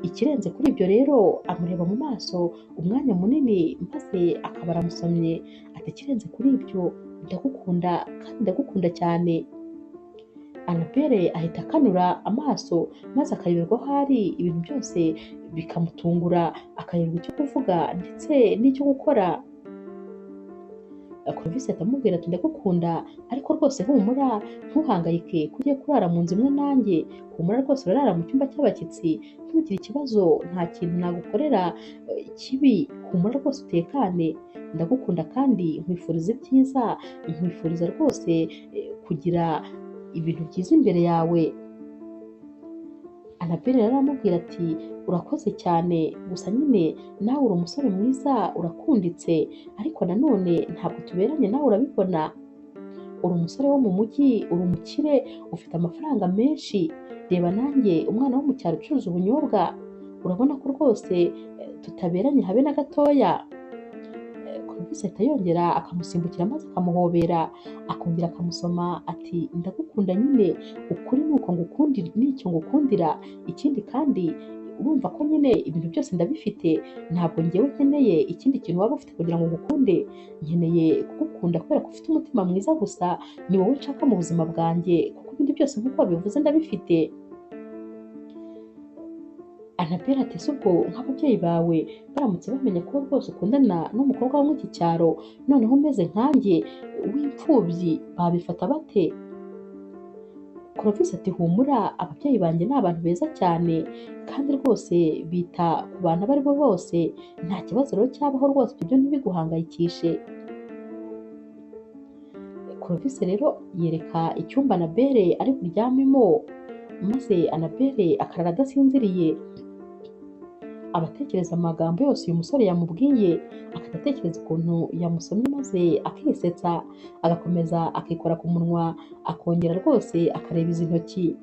Ikirenze kuri ibyo rero amureba mu maso umwanya munini maze akaba aramusomye, ati ikirenze kuri ibyo ndagukunda kandi ndagukunda cyane. Annabelle ahita akanura amaso maze akayoberwa aho ari, ibintu byose bikamutungura, akayoberwa icyo kuvuga ndetse n'icyo gukora. Clovis ahita amubwira ati ndagukunda ariko rwose humura, ntuhangayike ko ugiye kurara mu nzu imwe nanjye, humura rwose urarara mu cyumba cy'abashyitsi, ntugire ikibazo, nta kintu nagukorera kibi, humura rwose utekane, ndagukunda kandi nkwifuriza ibyiza, nkwifuriza rwose kugira ibintu byiza imbere yawe. Annabelle rero aramubwira ati urakoze cyane, gusa nyine nawe uri umusore mwiza urakunditse, ariko nanone ntabwo tuberanye, nawe urabibona, uri umusore wo mu mujyi, uri umukire, ufite amafaranga menshi, reba nanjye umwana wo mu cyaro ucuruza ubunyobwa, urabona ko rwose tutaberanye habe na gatoya. Clovis ahita yongera akamusimbukira maze akamuhobera, akongera akamusoma ati ndagukunda nyine, ukuri ni uko ngukundira, nicyo ngukundira, ikindi kandi urumva ko nyine ibintu byose ndabifite, ntabwo ngewe nkeneye ikindi kintu waba ufite kugira ngo ngukunde, nkeneye kugukunda kubera ko ufite umutima mwiza gusa, ni wowe nshaka mu buzima bwanjye, kuko ibindi byose nk'uko wabivuze ndabifite. Annabelle ati ese ubwo nk'ababyeyi bawe baramutse bamenya ko rwose ukundana n'umukobwa wo muri iki cyaro, noneho umeze nkanjye w'imfubyi, babifata bate? Clovis ati humura, ababyeyi banjye ni abantu beza cyane kandi rwose bita ku bantu abo ari bo bose, nta kibazo rero cyabaho rwose, ibyo ntibiguhangayikishe. Clovis rero yereka icyumba Annabelle ari buryamemo, maze Annabelle akarara adasinziriye, abatekereza amagambo yose uyu musore yamubwiye, akajya atekereza ukuntu yamusomye maze akisetsa, agakomeza akikora ku munwa, akongera rwose akareba izi ntoki,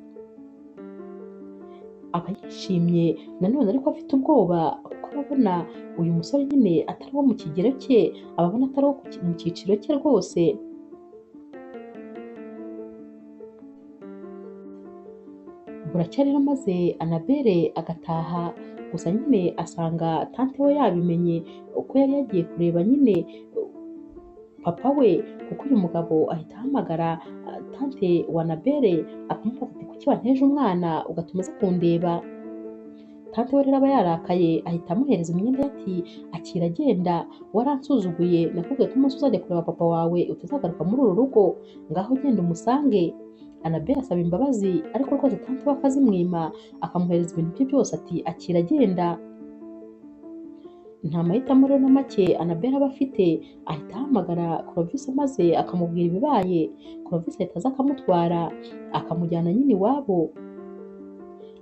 aba yishimye nanone ariko afite ubwoba, kuko ababona uyu musore nyine atari uwo mu kigero cye, ababona atari uwo mu cyiciro cye rwose. Buracya rero maze Annabelle agataha, gusa nyine asanga tante we yabimenye, uko yari yagiye kureba nyine papa we, kuko uyu mugabo ahita ahamagara tante wa Annabelle akamufata ati kuki wanteje umwana ugatuma aza kundeba? Tante we rero aba yarakaye, ahita amuhereza imyenda ye ati akira agenda, waransuzuguye, nakubwiye ko umunsi uzajya kureba papa wawe utazagaruka muri uru rugo, ngaho genda umusange. Annabelle asaba imbabazi ariko rwose tante we akazimwima, akamuhereza ibintu bye byose ati akira agenda. Nta mahitamo rero na make Annabelle aba afite, ahita ahamagara Clovis maze akamubwira ibibaye. Clovis ahita aza akamutwara akamujyana nyine iwabo,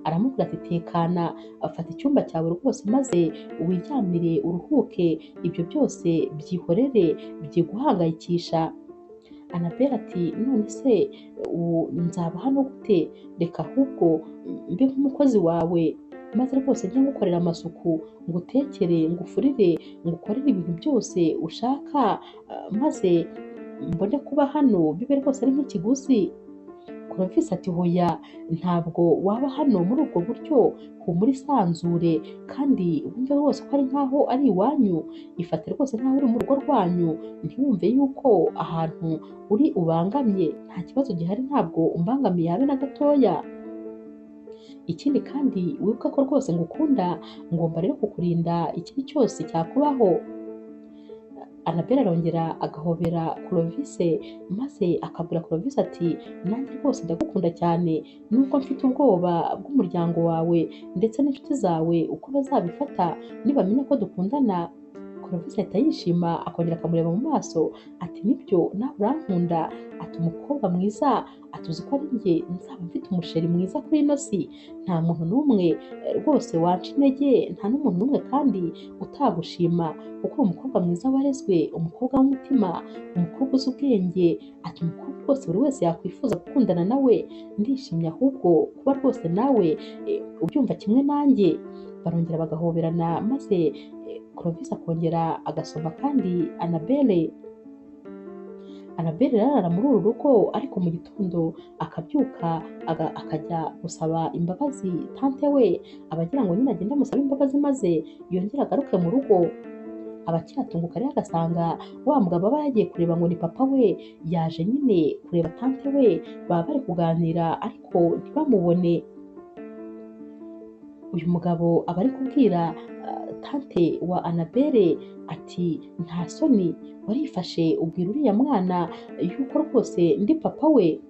aramubwira ati tekana, afata icyumba cyawe rwose maze wiryamire uruhuke, ibyo byose byihorere byiguhangayikisha. Annabelle ati none se nzaba hano gute? Reka ahubwo mbe nk'umukozi wawe, maze rwose njye ngukorera amasuku, ngutekere, ngufurire, ngukorere ibintu byose ushaka, maze mbone kuba hano bibe rwose ari nk'ikiguzi. Clovis ati hoya, ntabwo waba hano muri ubwo buryo, humura isanzure kandi wumve rwose ko ari nkaho ari iwanyu, ifate rwose nkaho uri mu rugo rwanyu, ntiwumve yuko ahantu uri ubangamye, nta kibazo gihari, ntabwo umbangamiye habe na gatoya. Ikindi kandi wibuka ko rwose ngukunda, ngomba rero kukurinda ikibi cyose cyakubaho. Annabelle arongera agahobera Clovis maze akabwira Clovis ati nanjye rwose ndagukunda cyane, nubwo mfite ubwoba bw'umuryango wawe ndetse n'inshuti zawe uko bazabifata nibamenya ko dukundana. Clovis ahita yishima akongera akamureba mu maso ati nibyo nawe urankunda, ati umukobwa mwiza, ati uzi ko ari njye nzaba mfite umusheri mwiza kuri ino si, nta muntu n'umwe rwose wanca intege, nta n'umuntu n'umwe kandi utagushima, kuko uri umukobwa mwiza warezwe, umukobwa w'umutima, umukobwa uzi ubwenge, ati umukobwa rwose buri wese yakwifuza gukundana nawe, ndishimye ahubwo kuba rwose nawe ubyumva kimwe nanjye. Barongera bagahoberana maze Clovis akongera agasoma kandi Annabelle rero arara muri uru rugo, ariko mu gitondo akabyuka akajya gusaba imbabazi tante we, abagira ngo nyine agende amusaba imbabazi maze yongere agaruke mu rugo. Abakiratunguka rero agasanga wa mugabo aba yagiye kureba ngo ni papa we, yaje nyine kureba tante we, baba bari kuganira ariko ntibamubone. Uyu mugabo aba ari kubwira tante wa Annabelle ati nta soni, warifashe ubwira uriya mwana yuko rwose ndi papa we?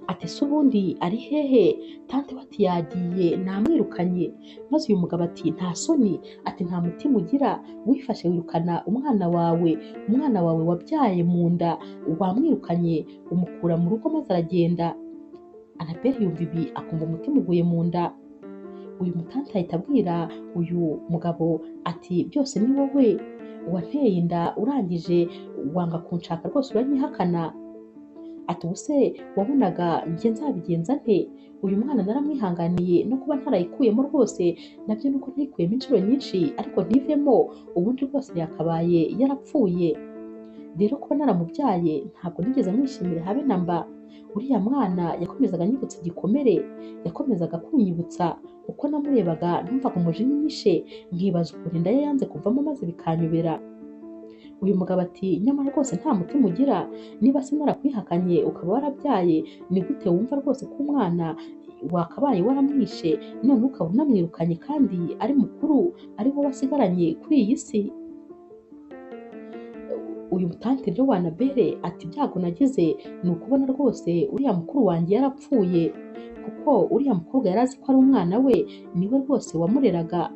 Ati se ubundi ari hehe? Tante we ati yagiye namwirukanye. Maze uyu mugabo ati nta soni, ati nta mutima ugira, wifashe wirukana umwana wawe wabyaye mu nda, wamwirukanye umukura mu rugo maze aragenda. Annabelle yumva ibi akumva umutima uguye mu nda. Uyu mutante ahita abwira uyu mugabo ati byose ni wowe wanteye inda urangije wanga kunshaka rwose uranyihakana. Ati ubuse wabonaga njye nzabigenza nte? Uyu mwana naramwihanganiye no kuba ntarayikuyemo rwose nabyo nuko ntayikuyemo inshuro nyinshi ariko ntivemo, ubundi rwose yakabaye yarapfuye. Rero kuba naramubyaye ntabwo nigeze mwishimira habe na mba. Uriya mwana yakomezaga anyibutsa igikomere, yakomezaga kunyibutsa uko namurebaga numvaga umujinya unyishe, nkibaza ukuntu inda ye yanze kuvamo maze bikanyobera. Uyu mugabo ati nyamara rwose nta mutima ugira, niba se narakwihakanye ukaba warabyaye, ni gute wumva rwose ko umwana wakabaye waramwishe none ukaba unamwirukanye kandi ari mukuru, ari wowe wasigaranye kuri iyi si? Uyu mutante rero wa Annabelle ati ibyago nagize ni ukubona rwose uriya mukuru wanjye yarapfuye, kuko uriya mukobwa yari azi ko ari umwana we, niwe rwose wamureraga.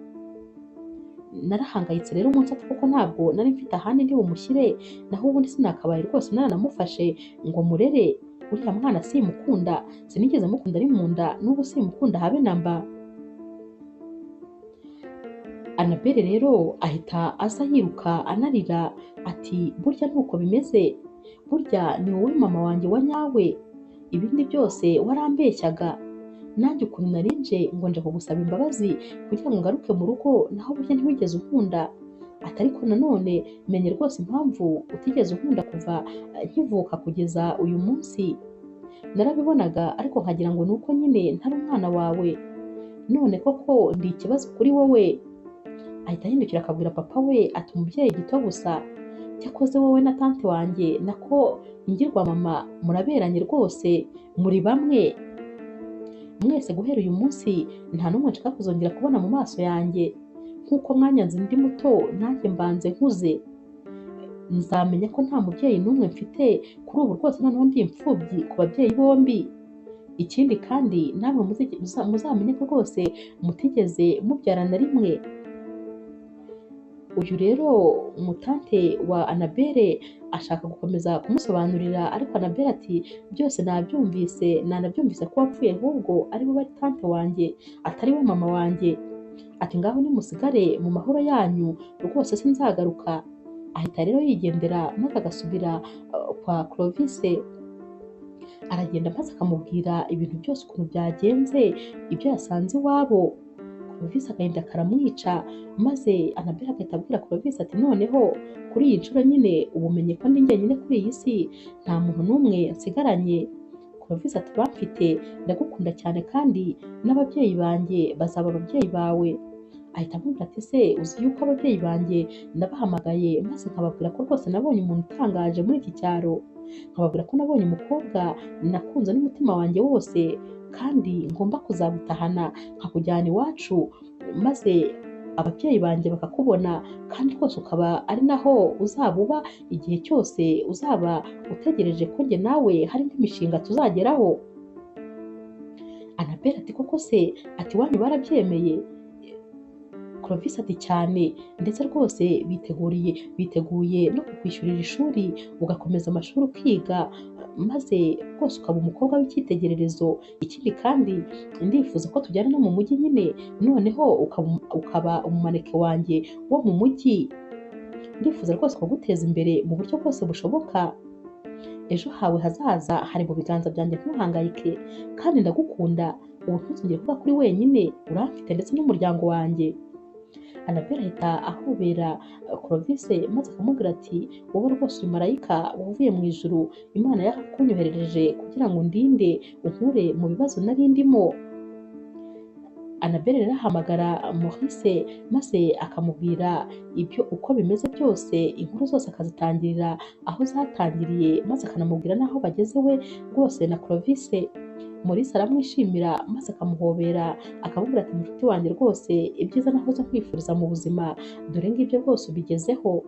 Narahangayitse rero umunsi apfa kuko ntabwo nari mfite ahandi ndi bumushyire, naho ubundi sinakabaye rwose naranamufashe ngo murere. Uriya mwana simukunda, sinigeze mukunda ari mu nda, n'ubu simukunda habe na mba. Annabelle rero ahita aza yiruka anarira ati burya nuko bimeze, burya ni wowe mama wanjye wa nyawe, ibindi byose warambeshyaga. Nanjye ukuntu narinje ngo nje kugusaba imbabazi kugira ngo ngaruke mu rugo, naho burya ntiwigeze unkunda. Ati ariko nanone menye rwose impamvu utigeze unkunda kuva nkivuka kugeza uyu munsi. Narabibonaga ariko nkagira ngo nuko nyine ntari umwana wawe, none koko ndi ikibazo kuri wowe. Ahita ahindukira akabwira papa we ati umubyeyi gito gusa, cyakoze wowe na tante wanjye nako ingirwa mama muraberanye rwose, muri bamwe mwese. Guhera uyu munsi nta n'umwe nshaka kuzongera kubona mu maso yanjye, nk'uko mwanyanze ndi muto nanjye mbanze nkuze. Nzamenya ko nta mubyeyi n'umwe mfite kuri ubu rwose, noneho ndi imfubyi ku babyeyi bombi. Ikindi kandi namwe muzamenye ko rwose mutigeze mubyarana rimwe. Uyu rero umutante wa Annabelle ashaka gukomeza kumusobanurira, ariko Annabelle ati byose nanabyumvise ko wapfuye, ahubwo ari we bari tante wanjye atari we mama wanjye. Ati ngaho nimusigare mu mahoro yanyu rwose sinzagaruka. Ahita rero yigendera maze agasubira kwa Clovis. Aragenda maze akamubwira ibintu byose ukuntu byagenze, ibyo yasanze iwabo. Clovis agahinda karamwica, maze Annabelle agahita abwira Clovis ati noneho kuri iyi nshuro nyine ubumenye ko ndi njyenyine kuri iyi si, nta muntu n'umwe nsigaranye. Clovis ati bamfite, ndagukunda cyane kandi n'ababyeyi banjye bazaba ababyeyi bawe. Ahita amubwira ati se uzi yuko ababyeyi banjye ndabahamagaye maze nkababwira ko rwose nabonye umuntu utangaje muri iki cyaro, nkababwira ko nabonye umukobwa nakunze n'umutima wanjye wose kandi ngomba kuzagutahana nkakujyana iwacu, maze ababyeyi banjye bakakubona kandi rwose ukaba ari naho uzaba uba igihe cyose uzaba utegereje ko njye nawe hari indi mishinga tuzageraho. Annabelle ati koko se, ati wanyu barabyemeye? Clovis ati cyane, ndetse rwose biteguye no kukwishyurira ishuri ugakomeza amashuri ukiga, maze rwose ukaba umukobwa w'icyitegererezo. Ikindi kandi ndifuza ko tujyana no mu mujyi nyine, noneho ukaba umumaneke wanjye wo mu mujyi. Ndifuza rwose kuguteza imbere mu buryo bwose bushoboka. Ejo hawe hazaza hari mu biganza byanjye, ntuhangayike kandi ndagukunda. Ubu ntuzongere kuba kuri wenyine, uramfite ndetse n'umuryango wanjye. Annabelle ahita ahobera Clovis maze akamubwira ati wowe rwose uri marayika wavuye mu ijuru, Imana yakunyoherereje kugira ngo undinde unkure mu bibazo nari ndimo. Annabelle rero ahamagara Maurice maze akamubwira ibyo uko bimeze byose, inkuru zose akazitangirira aho zatangiriye, maze akanamubwira n'aho bageze we rwose na Clovis. Maurice aramwishimira maze akamuhobera akamubwira ati mushuti wanjye rwose ibyiza nahoze nkwifuriza mu buzima dore ngibyo rwose ubigezeho.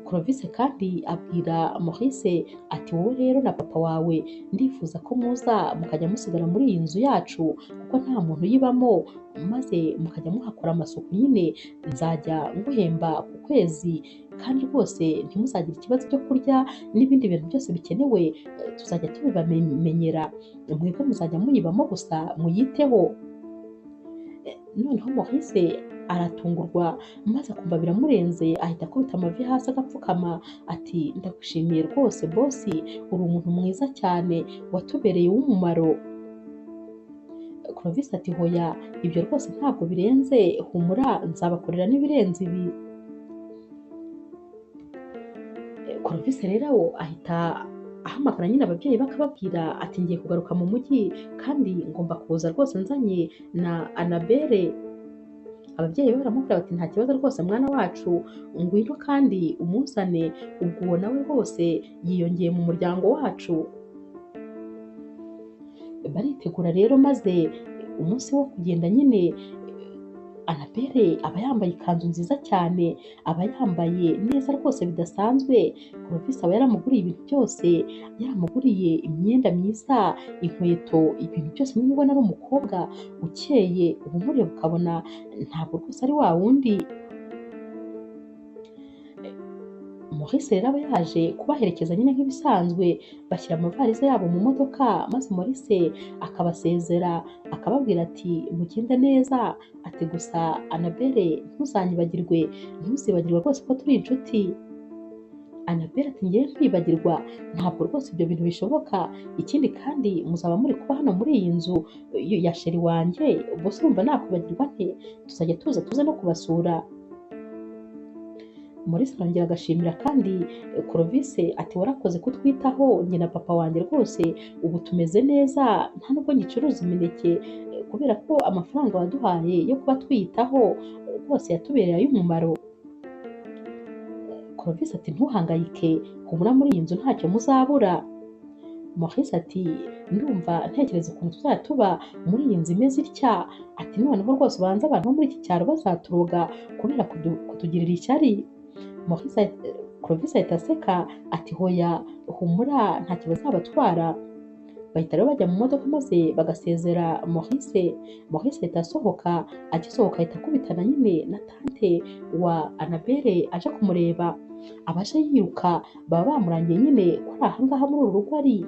Clovis kandi abwira Maurice ati wowe rero na papa wawe ndifuza ko muza mukajya musigara muri iyi nzu yacu kuko nta muntu uyibamo, maze mukajya muhakora amasuku nyine nzajya nguhemba ku kwezi, kandi rwose ntimuzagire ikibazo cyo kurya n'ibindi bintu byose bikenewe tuzajya tubibamenyera, mwebwe muzajya muyibamo gusa muyiteho. Noneho Maurice aratungurwa maze akumva biramurenze, ahita akubita amavi hasi agapfukama ati ndagushimiye rwose bosi, uri umuntu mwiza cyane watubereye uw'umumaro. Clovis ati hoya ibyo rwose ntabwo birenze, humura nzabakorera n'ibirenze ibi. Clovis rero ahita ahamagara nyine ababyeyi bakababwira ati ngiye kugaruka mu mujyi kandi ngomba kuza rwose nzanye na Annabelle. Ababyeyi be baramubwira bati nta kibazo rwose mwana wacu, ngwino kandi umuzane, ubwo uwo nawe rwose yiyongeye mu muryango wacu. Baritegura rero maze umunsi wo kugenda nyine Annabelle aba yambaye ikanzu nziza cyane, aba yambaye neza rwose bidasanzwe. Clovis aba yaramuguriye ibintu byose, yaramuguriye imyenda myiza, inkweto, ibintu byose nyine ubona ari umukobwa ukeye, uba umureba ukabona ntabwo rwose ari wa wundi. Maurice rero aba yaje kubaherekeza nyine nk'ibisanzwe, bashyira amavalize yabo mu modoka maze Maurice akabasezera akababwira ati mugende neza, ati gusa Annabelle ntuzanyibagirwe, ntuzibagirwe rwose ko turi inshuti. Annabelle ati ngiye kwibagirwa, ntabwo rwose ibyo bintu bishoboka, ikindi kandi muzaba muri kuba hano muri iyi nzu ya sheri wanjye, ubwo se urumva nakwibagirwa nte? Tuzajya tuza tuze no kubasura. Maurice arongera agashimira kandi Clovis ati warakoze kutwitaho, njye na papa wanjye rwose ubu tumeze neza, nta nubwo ngicuruza imineke kubera ko amafaranga waduhaye yo kuba twiyitaho rwose yatubereye ay'umumaro. Clovis ati ntuhangayike, humura muri iyi nzu ntacyo muzabura. Maurice ati ndumva ntekereza ukuntu tuzajya tuba muri iyi nzu imeze itya, ati noneho rwose ubanza abantu bo muri iki cyaro bazaturoga kubera kutugirira ishyari. Clovis ahita aseka ati hoya humura ntacyo bazabatwara. Bahita rero bajya mu modoka maze bagasezera Maurice. Maurice ahita asohoka, agisohoka ahita akubitana nyine na tante wa Annabelle aje kumureba. Abaje yiruka baba bamurangiye nyine ko ari aha ngaha muri uru rugo ari.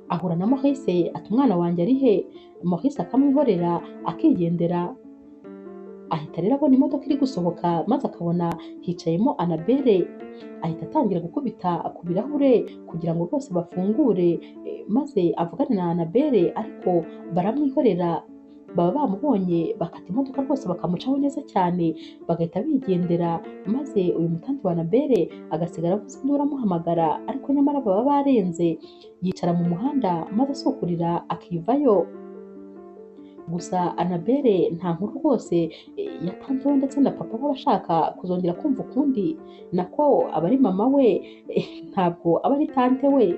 Ahura na Maurice ati umwana wanjye ari he? Maurice akamwihorera akigendera. Ahita rero abona imodoka iri gusohoka maze akabona hicayemo Annabelle, ahita atangira gukubita ku birahure kugira ngo rwose bafungure maze avugane na Annabelle, ariko baramwihorera, baba bamubonye bakata imodoka rwose bakamucaho neza cyane bagahita bigendera, maze uyu mutanti wa Annabelle agasigara avuza induru amuhamagara, ariko nyamara baba barenze. Yicara mu muhanda maze asukurira akivayo. Gusa Annabelle nta nkuru rwose ya tante we ndetse na papa we aba ashaka kuzongera kumva ukundi, nako aba ari mama we ntabwo aba ari tante we.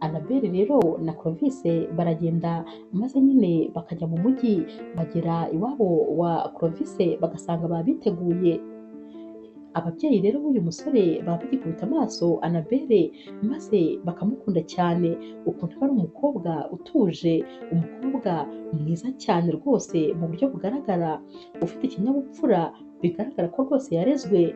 Annabelle rero na Clovis baragenda maze nyine bakajya mu mujyi, bagera iwabo wa Clovis bagasanga babiteguye. Ababyeyi rero b'uyu musore baba bagikubita amaso Annabelle maze bakamukunda cyane, ukuntu ari umukobwa utuje, umukobwa mwiza cyane rwose mu buryo bugaragara, ufite ikinyabupfura bigaragara ko rwose yarezwe.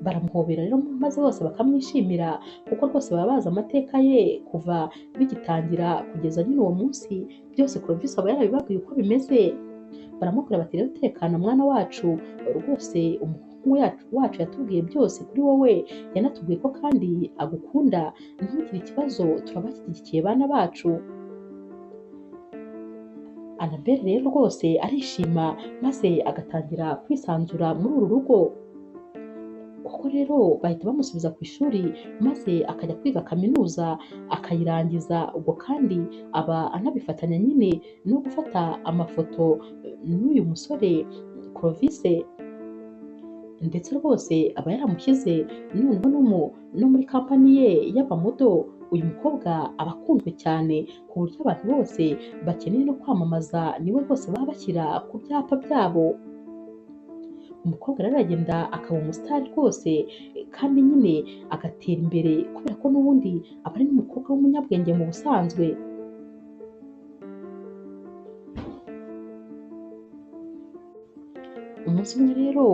Baramuhobera rero maze bose bakamwishimira kuko rwose baba bazi amateka ye kuva bigitangira kugeza nyine uwo munsi, byose Clovis aba yarabibabwiye uko bimeze. Baramubwira bati rero tekana mwana wacu, rwose umuhungu wacu yatubwiye byose kuri wowe, yanatubwiye ko kandi agukunda, ntugire ikibazo turabashyigikiye bana bacu. Annabelle rero rwose arishima maze agatangira kwisanzura muri uru rugo. Kuko rero bahita bamusubiza ku ishuri maze akajya kwiga kaminuza akayirangiza, ubwo kandi aba anabifatanya nyine no gufata amafoto n'uyu musore Clovis, ndetse rwose aba yaramushyize noneho no muri kampani ye y'abamodo. Uyu mukobwa aba akunzwe cyane ku buryo abantu bose bakeneye no kwamamaza niwe rwose baba bashyira ku byapa byabo. umukobwa rero aragenda akaba umusitari rwose, kandi nyine agatera imbere kubera ko n'ubundi aba ari n'umukobwa w'umunyabwenge mu busanzwe. Umunsi umwe rero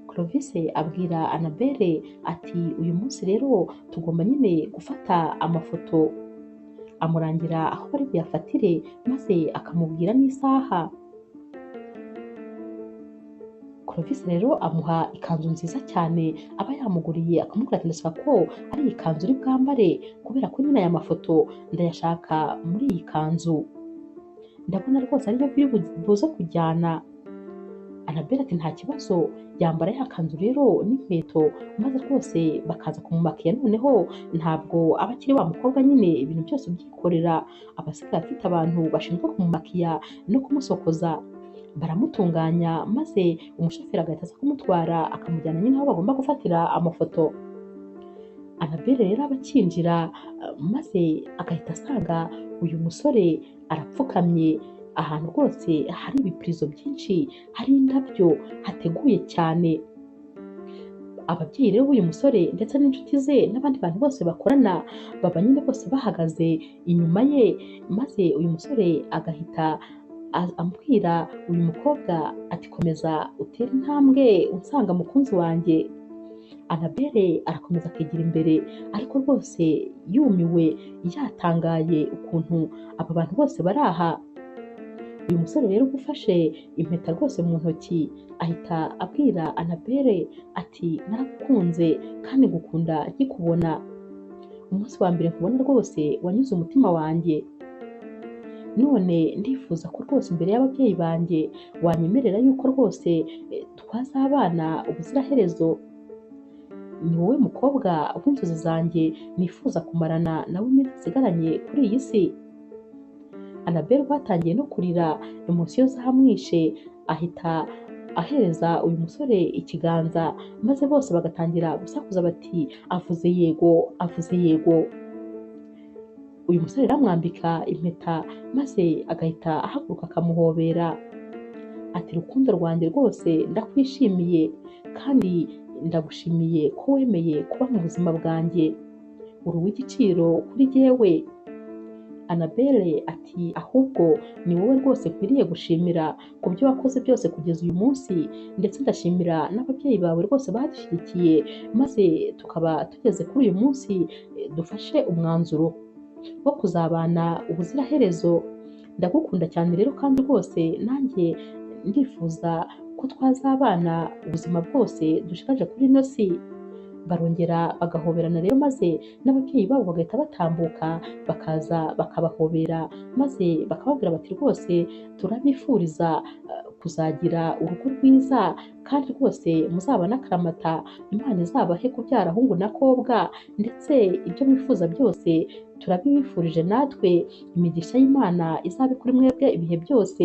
Clovis abwira Annabelle ati uyu munsi rero tugomba nyine gufata amafoto, amurangira aho bari buyafatire maze akamubwira n'isaha. Clovis rero amuha ikanzu nziza cyane aba yamuguriye, akamubwira ati ndashaka ko ari iyi kanzu uri bwambare kubera ko nyine aya mafoto ndayashaka muri iyi kanzu, ndabona rwose ariyo biri buze kujyana. Annabelle ati nta kibazo, yambara ya kanzu rero n'inkweto maze rwose bakaza kumumakiya, noneho ntabwo aba akiri wa mukobwa nyine ibintu byose ubyikorera, aba asigaye afite abantu bashinzwe kumumakiya no kumusokoza. Baramutunganya maze umushoferi agahita aza kumutwara akamujyana nyine aho bagomba gufatira amafoto. Annabelle rero aba akinjira maze agahita asanga uyu musore arapfukamye ahantu rwose hari ibipirizo byinshi, hari indabyo, hateguye cyane. Ababyeyi rero b'uyu musore ndetse n'inshuti ze n'abandi bantu bose bakorana baba nyine bose bahagaze inyuma ye, maze uyu musore agahita ambwira uyu mukobwa ati komeza utere intambwe unsanga mukunzi wanjye. Annabelle arakomeza akigira imbere ariko rwose yumiwe, yatangaye ukuntu aba bantu bose bari aha. Uyu musore rero ufashe impeta rwose mu ntoki ahita abwira Annabelle ati naragukunze kandi ngukunda nkikubona, umunsi wa mbere nkubona rwose wanyuze umutima wanjye, none ndifuza ko rwose imbere y'ababyeyi banjye wanyemerera yuko rwose twazabana ubuziraherezo. Ni wowe mukobwa w'inzozi zanjye nifuza kumarana nawe iminsi nsigaranye kuri iyi si. Annabelle batangiye no kurira, emosiyo zamwishe, ahita ahereza uyu musore ikiganza maze bose bagatangira gusakuza bati avuze yego, avuze yego. Uyu musore aramwambika impeta maze agahita ahaguruka akamuhobera ati rukundo rwanjye rwose ndakwishimiye kandi ndagushimiye ko wemeye kuba mu buzima bwanjye, uri uw'igiciro kuri jyewe. Annabelle ati ahubwo ni wowe rwose nkwiriye gushimira ku byo wakoze byose kugeza uyu munsi, ndetse ndashimira n'ababyeyi bawe rwose badushyigikiye maze tukaba tugeze kuri uyu munsi dufashe umwanzuro wo kuzabana ubuziraherezo. Ndagukunda cyane rero kandi rwose nanjye ndifuza ko twazabana ubuzima bwose dushigaje kuri ino si. Barongera bagahoberana rero maze n'ababyeyi babo bagahita batambuka bakaza bakabahobera maze bakababwira bati rwose turabifuriza kuzagira urugo rwiza kandi rwose muzabana akaramata, Imana izabahe kubyara ahungu na kobwa, ndetse ibyo mwifuza byose turabibifurije natwe, imigisha y'Imana izabe kuri mwebwe ibihe byose.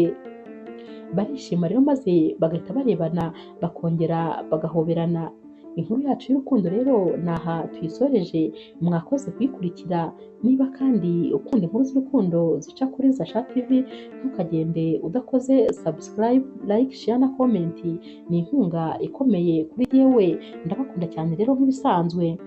Barishima rero maze bagahita barebana bakongera bagahoberana. Inkuru yacu y'urukundo rero ni aha tuyisoreje, mwakoze kuyikurikira. Niba kandi ukunda inkuru z'urukundo zica kuri Zasha TV, ntukagende udakoze subscribe, like, share na comment. Ni inkunga ikomeye kuri jyewe, ndabakunda cyane rero nk'ibisanzwe.